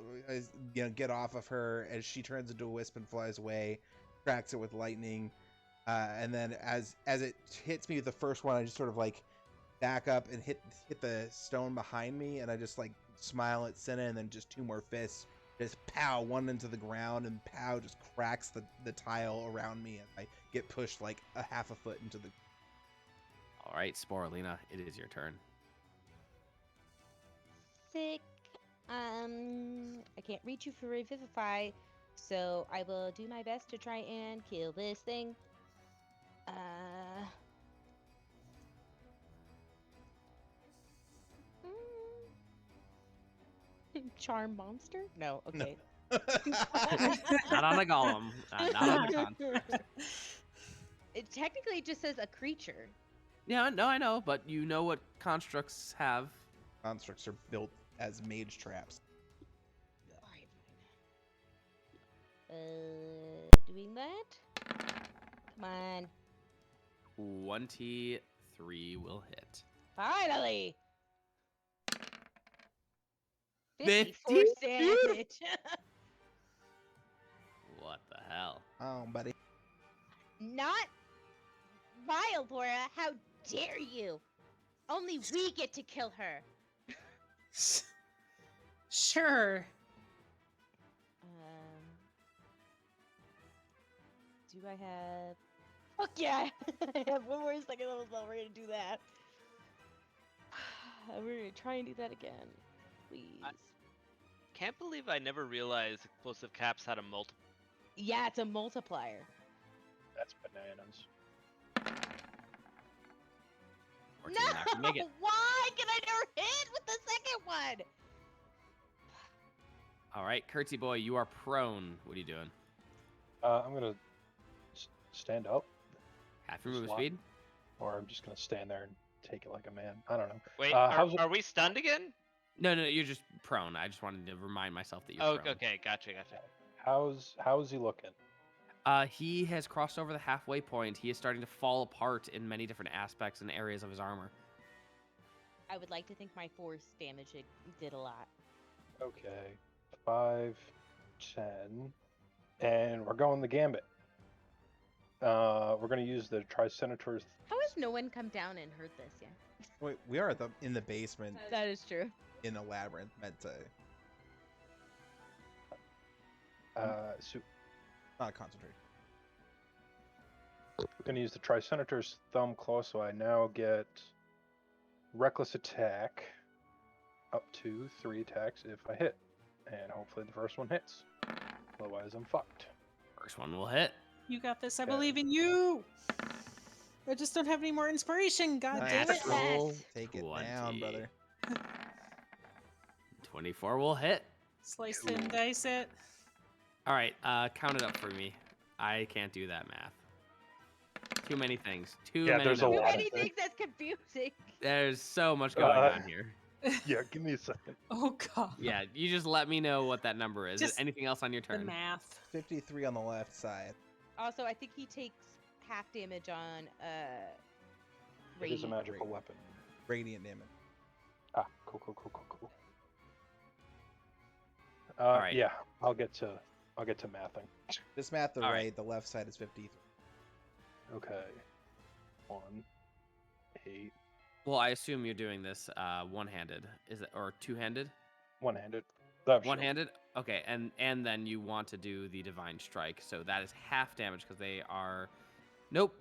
get off of her as she turns into a wisp and flies away, cracks it with lightning, and then as it hits me with the first one, I just sort of like back up and hit the stone behind me, and I just like smile at Cinna, and then just two more fists, just pow, one into the ground, and pow, just cracks the tile around me, and I get pushed like a half a foot into the. All right, Sporelina, it is your turn. Sick. I can't reach you for Revivify, so I will do my best to try and kill this thing. Charm monster? No, okay. Not on a golem. Not on a construct. It technically just says a creature. Yeah, no, I know, but you know what constructs have. Constructs are built as mage traps. Doing that? Come on. 23 will hit. Finally! 54 54 damage. What the hell? Oh, buddy. Not my Elora. How dare you? Only we get to kill her. Sure. Do I have? Fuck yeah! I have one more second level spell. We're gonna do that. We're gonna try and do that again, please. Can't believe I never realized explosive caps had a multiple. Yeah, it's a multiplier. That's bananas. 14, No! not gonna make it. Why can I never hit with the second one? All right, Kertzy boy, you are prone. What are you doing? I'm gonna stand up, Half your move Slot. speed? or I'm just gonna stand there and take it like a man. I don't know. Wait, how's it- are we stunned again? No, you're just prone. I just wanted to remind myself that you're Oh, prone. okay, gotcha. How's he looking? He has crossed over the halfway point. He is starting to fall apart in many different aspects and areas of his armor. I would like to think my force damage did a lot. Okay, 5, 10, and we're going the gambit. We're gonna use the Tricenators. How has no one come down and heard this yet? Wait, we are in the basement That is true. in a labyrinth meant to So not concentrate. we're gonna use the Tricenators thumb claw, so I now get reckless attack, up to 3 attacks if I hit, and hopefully the first one hits. Otherwise, I'm fucked. First one will hit. You got this. I Okay. believe in you. I just don't have any more inspiration. God damn it. Natural Take it 20. down, brother. 24 will hit. Slice it and dice it. All right, count it up for me. I can't do that math. Too many things. Too Yeah, many there's a Too numbers. lot. many things that's confusing. There's so much going on here. Yeah, give me a second. Oh god. Yeah, you just let me know what that number is. Just Anything else on your The turn? math. 53 on the left side. Also, I think he takes half damage on It is a radiant. magical weapon. Radiant damage. Ah, cool. Alright. Yeah, I'll get to mathing. This math the All right, right. the left side is 53. Okay. 1, 8, Well, I assume you're doing this one-handed. Is it or two-handed? one-handed. One-handed? Okay, and then you want to do the divine strike. So that is half damage because they are Nope.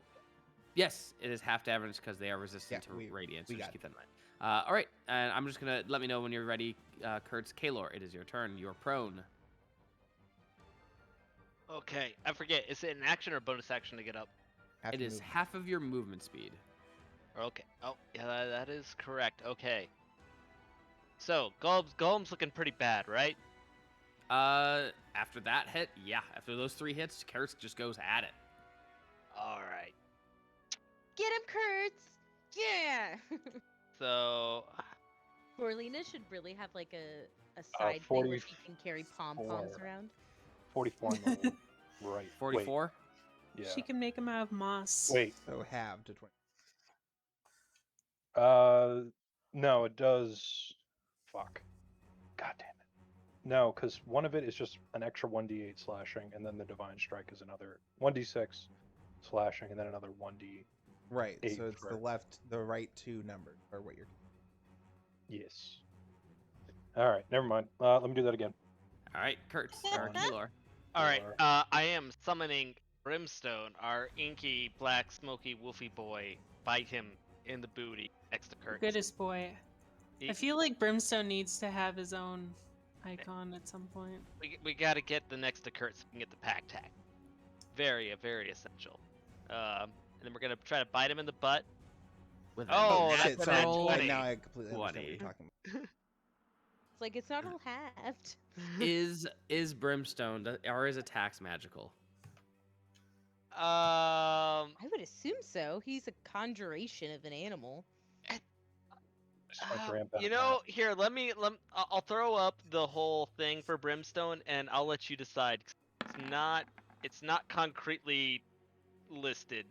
Yes, it is half damage because they are resistant Yeah, to radiant. So we just got keep that in mind. All right, and I'm just gonna let me know when you're ready, Kertz. Kaelor, it is your turn. You're prone. Okay, I forget. Is it an action or bonus action to get up? Half It your is movement. half of your movement speed. Okay. Oh, yeah, that is correct. Okay. So, Golem's looking pretty bad, right? After that hit, yeah. After those 3 hits, Kertz just goes at it. All right. Get him, Kertz! Yeah! So, Sporelina should really have like a side thing where she can carry pom-poms 44. around. 44 on the right. 44. Wait, yeah. She can make them out of moss. Wait. So half to 20. No, it does. Fuck. God damn it. No, because one of it is just an extra 1d8 slashing, and then the Divine Strike is another 1d6 slashing, and then another 1d. Right. 8 So it's for- the right two numbers are what you're. Yes. All right, never mind. Let me do that again. All right, Kertz or Kaelor. All right. Or- I am summoning Brimstone, our inky, black, smoky, wolfy boy. Bite him in the booty next to Kurt. Goodest boy. He- I feel like Brimstone needs to have his own icon at some point. We got to get the next to Kurt so we can get the pack tag. Very essential. And then we're gonna try to bite him in the butt. With Oh, a that's shit! a So nat natural 20. now I completely understand what 20. you're talking about. It's like it's not all halved. Is Brimstone or his attacks magical? I would assume so. He's a conjuration of an animal. Just like ramp that you up. know, here, I'll throw up the whole thing for Brimstone, and I'll let you decide. 'Cause it's not concretely listed.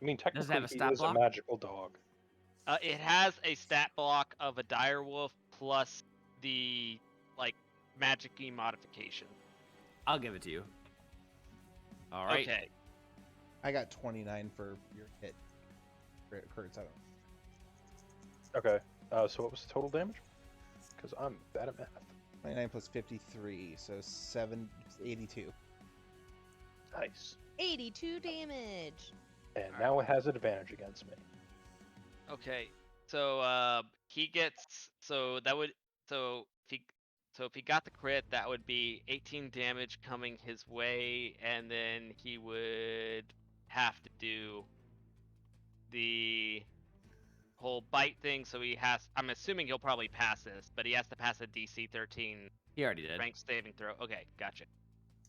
I mean, Does it have technically, a he stat is a block? magical dog. It has a stat block of a direwolf plus the magic-y modification. I'll give it to you. All right. Okay. I got 29 for your hit. Kurtz, I don't. Okay, so what was the total damage? Because I'm bad at math. 29 plus 53, so 82. Nice. 82 damage. And now it has advantage against me. Okay. So he gets if he got the crit, that would be 18 damage coming his way, and then he would have to do the whole bite thing. So I'm assuming he'll probably pass this, but he has to pass a DC 13 He already did. strength saving throw. Okay, gotcha.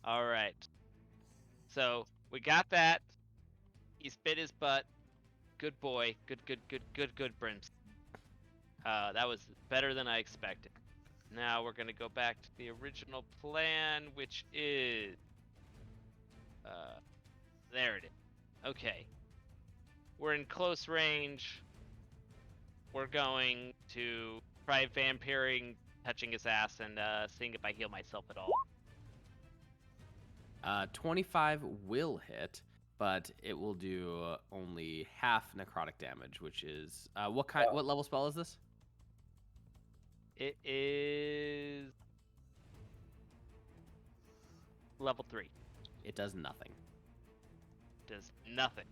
All right. So we got that. He spit his butt. Good boy. Good, Brims. That was better than I expected. Now we're gonna go back to the original plan, which is there it is. Okay. We're in close range. We're going to try vampiring, touching his ass, and seeing if I heal myself at all. 25 will hit, but it will do only half necrotic damage, which is what level spell is this? It is level 3. It does nothing. Does nothing.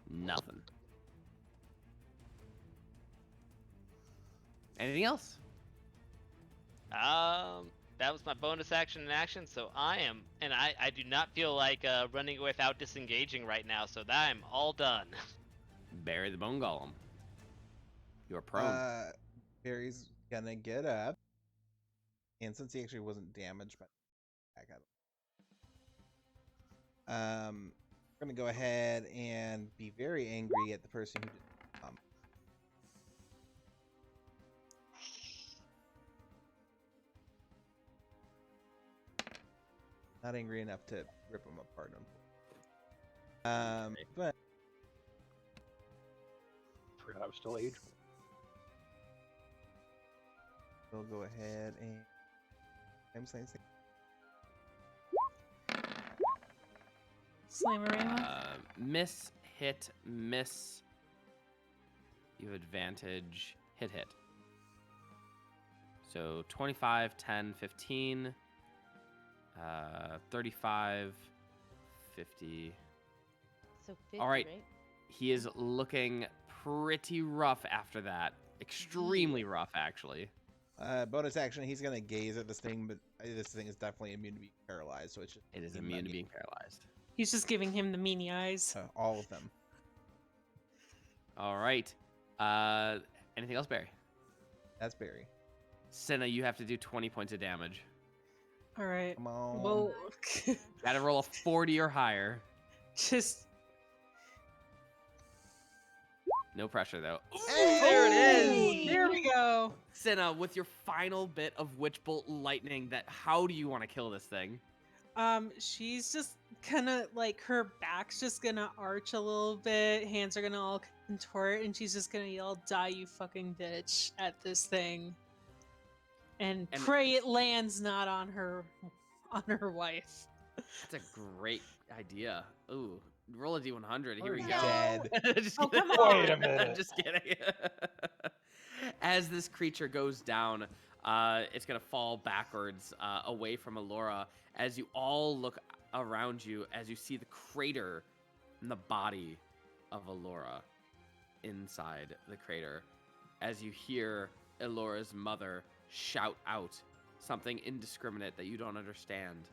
Nothing. Anything else? That was my bonus action in action, so I do not feel like running without disengaging right now, so that I'm all done. Bury the bone golem. You're prone. Barry's gonna get up, and since he actually wasn't damaged by back at him, we're gonna go ahead and be very angry at the person who did not angry enough to rip him apart. But Forgot I was still age. we'll go ahead and Slamorama. Miss, hit, miss. You have advantage. Hit. So 25, 10, 15, 35, 50. So 50, All right. right? He is looking pretty rough after that. Extremely rough, actually. bonus action. He's gonna gaze at this thing, but this thing is definitely immune to being paralyzed, so it's just It is immune to being paralyzed. He's just giving him the meanie eyes. all of them. All right. Anything else, Barry? That's Barry. Cinna, you have to do 20 points of damage. All right. Come on. Well, Gotta roll a 40 or higher. just No pressure, though. Hey! There it is! there we go. Cinna, with your final bit of Witch Bolt Lightning, how do you want to kill this thing? She's just gonna like her back's just gonna arch a little bit, hands are gonna all contort, and she's just gonna yell, "Die, you fucking bitch!" at this thing, and pray it lands not on her wife. That's a great idea. Ooh, roll a d100. Here we go. Dead. Just Oh, kidding. come on. Wait a minute. Just kidding. As this creature goes down, it's gonna fall backwards away from Elora. As you all look around you, as you see the crater in the body of Elora inside the crater, as you hear Elora's mother shout out something indiscriminate that you don't understand.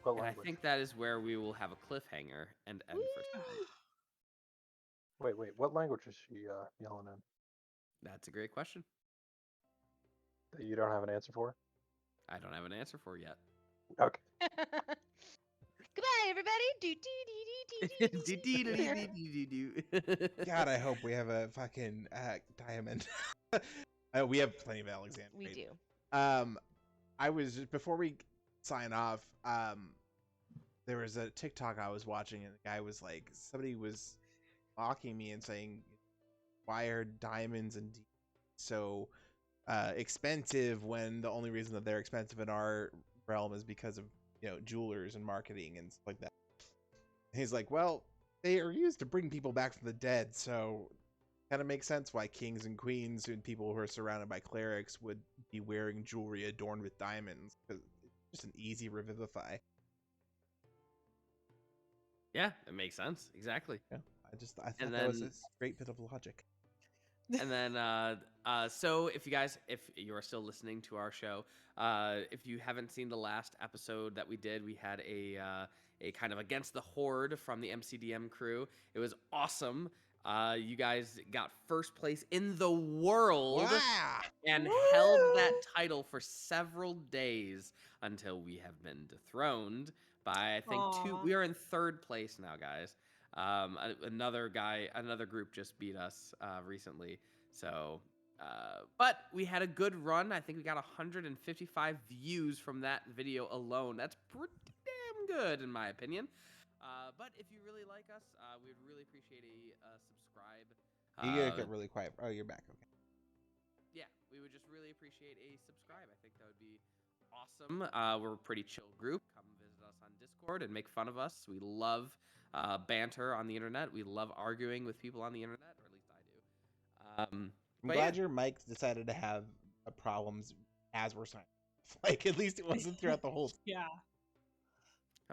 What And I language? think that is where we will have a cliffhanger and end for tonight. Wait. What language is she yelling in? That's a great question. That you don't have an answer for? I don't have an answer for yet. Okay. Goodbye, everybody. God, I hope we have a fucking diamond. We have plenty of Alexander. We do. I was before we sign off. There was a TikTok I was watching, and the guy was like, somebody was mocking me and saying, "Why are diamonds and so expensive when the only reason that they're expensive in our realm is because of jewelers and marketing and stuff like that." And he's like, "Well, they are used to bring people back from the dead, so kind of makes sense why kings and queens and people who are surrounded by clerics would be wearing jewelry adorned with diamonds, because it's just an easy revivify." Yeah, it makes sense. Exactly. Yeah, I thought that was a great bit of logic. And then, so if you are still listening to our show, if you haven't seen the last episode that we did, we had a kind of against the horde from the MCDM crew. It was awesome. You guys got first place in the world Wow! and held that title for several days until we have been dethroned by, I think, Aw. we are in third place now, guys. Another group just beat us recently. So, but we had a good run. I think we got 155 views from that video alone. That's pretty damn good, in my opinion. But if you really like us, we would really appreciate a subscribe. You get really quiet. Oh, you're back. Okay. Yeah, we would just really appreciate a subscribe. I think that would be awesome. We're a pretty chill group. Come visit us on Discord and make fun of us. We love banter on the internet. We love arguing with people on the internet, or at least I do. I'm glad your mic decided to have problems as we're signing off. Like, at least it wasn't throughout the whole. Yeah.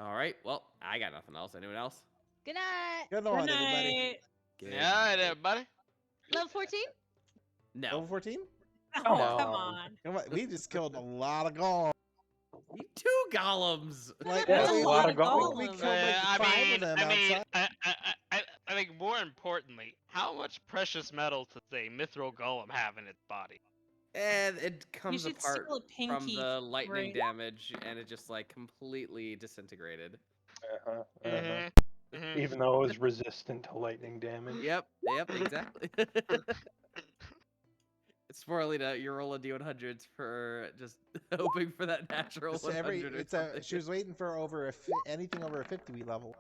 All right. Well, I got nothing else. Anyone else? Good night. Good Good on, everybody. night. Good Yeah, all right, everybody. Level 14? No. Level 14? Oh, No. come on. We just killed a lot of golems. Two golems. Like, That's a we, lot of we golems. killed like five of them outside. I think more importantly, how much precious metal does a mithril golem have in its body? And it comes should apart steal a from pinky the lightning right? damage, and it just like completely disintegrated. Mhm. Even though it was resistant to lightning damage. Yep, exactly. Sporelina, you roll a d100s for just hoping for that natural It's 100 or something. she was waiting for anything over a 50 level.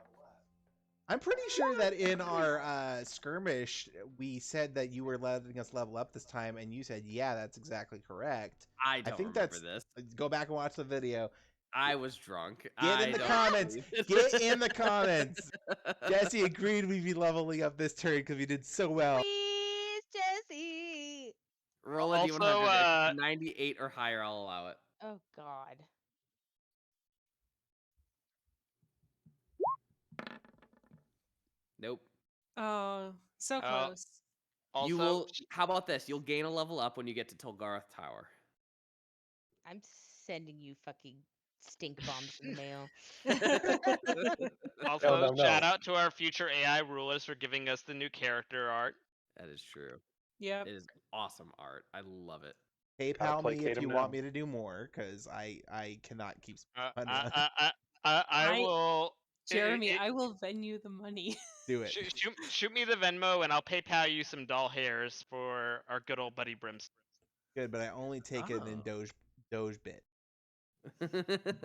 I'm pretty sure that in our skirmish, we said that you were letting us level up this time, and you said, "Yeah, that's exactly correct." I don't think remember that's- this. Go back and watch the video. I was drunk. Get in the comments. Get in the comments. Jesse agreed we'd be leveling up this turn because we did so well. Please, Jesse. Roll a Also, d100. If it's 98 or higher, I'll allow it. Oh, God. Nope. Oh, so close. Also, You will. How about this? You'll gain a level up when you get to Tolgarth Tower. I'm sending you fucking stink bombs in the mail. Also, No. shout out to our future AI rulers for giving us the new character art. That is true. Yep. It is awesome art. I love it. PayPal me placate if you him want now. me to do more, because I cannot keep I, spending. I will. Jeremy, I will Venue the money. Do it. Shoot me the Venmo and I'll PayPal you some doll hairs for our good old buddy Brims. Good, but I only take it in Oh. Doge bit.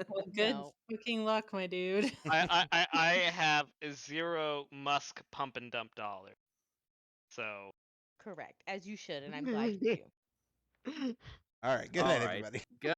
Well, good No. fucking luck, my dude. I have 0 Musk pump and dump dollars. So Correct, as you should, and I'm glad you do. All right. Good All night, right. everybody. Good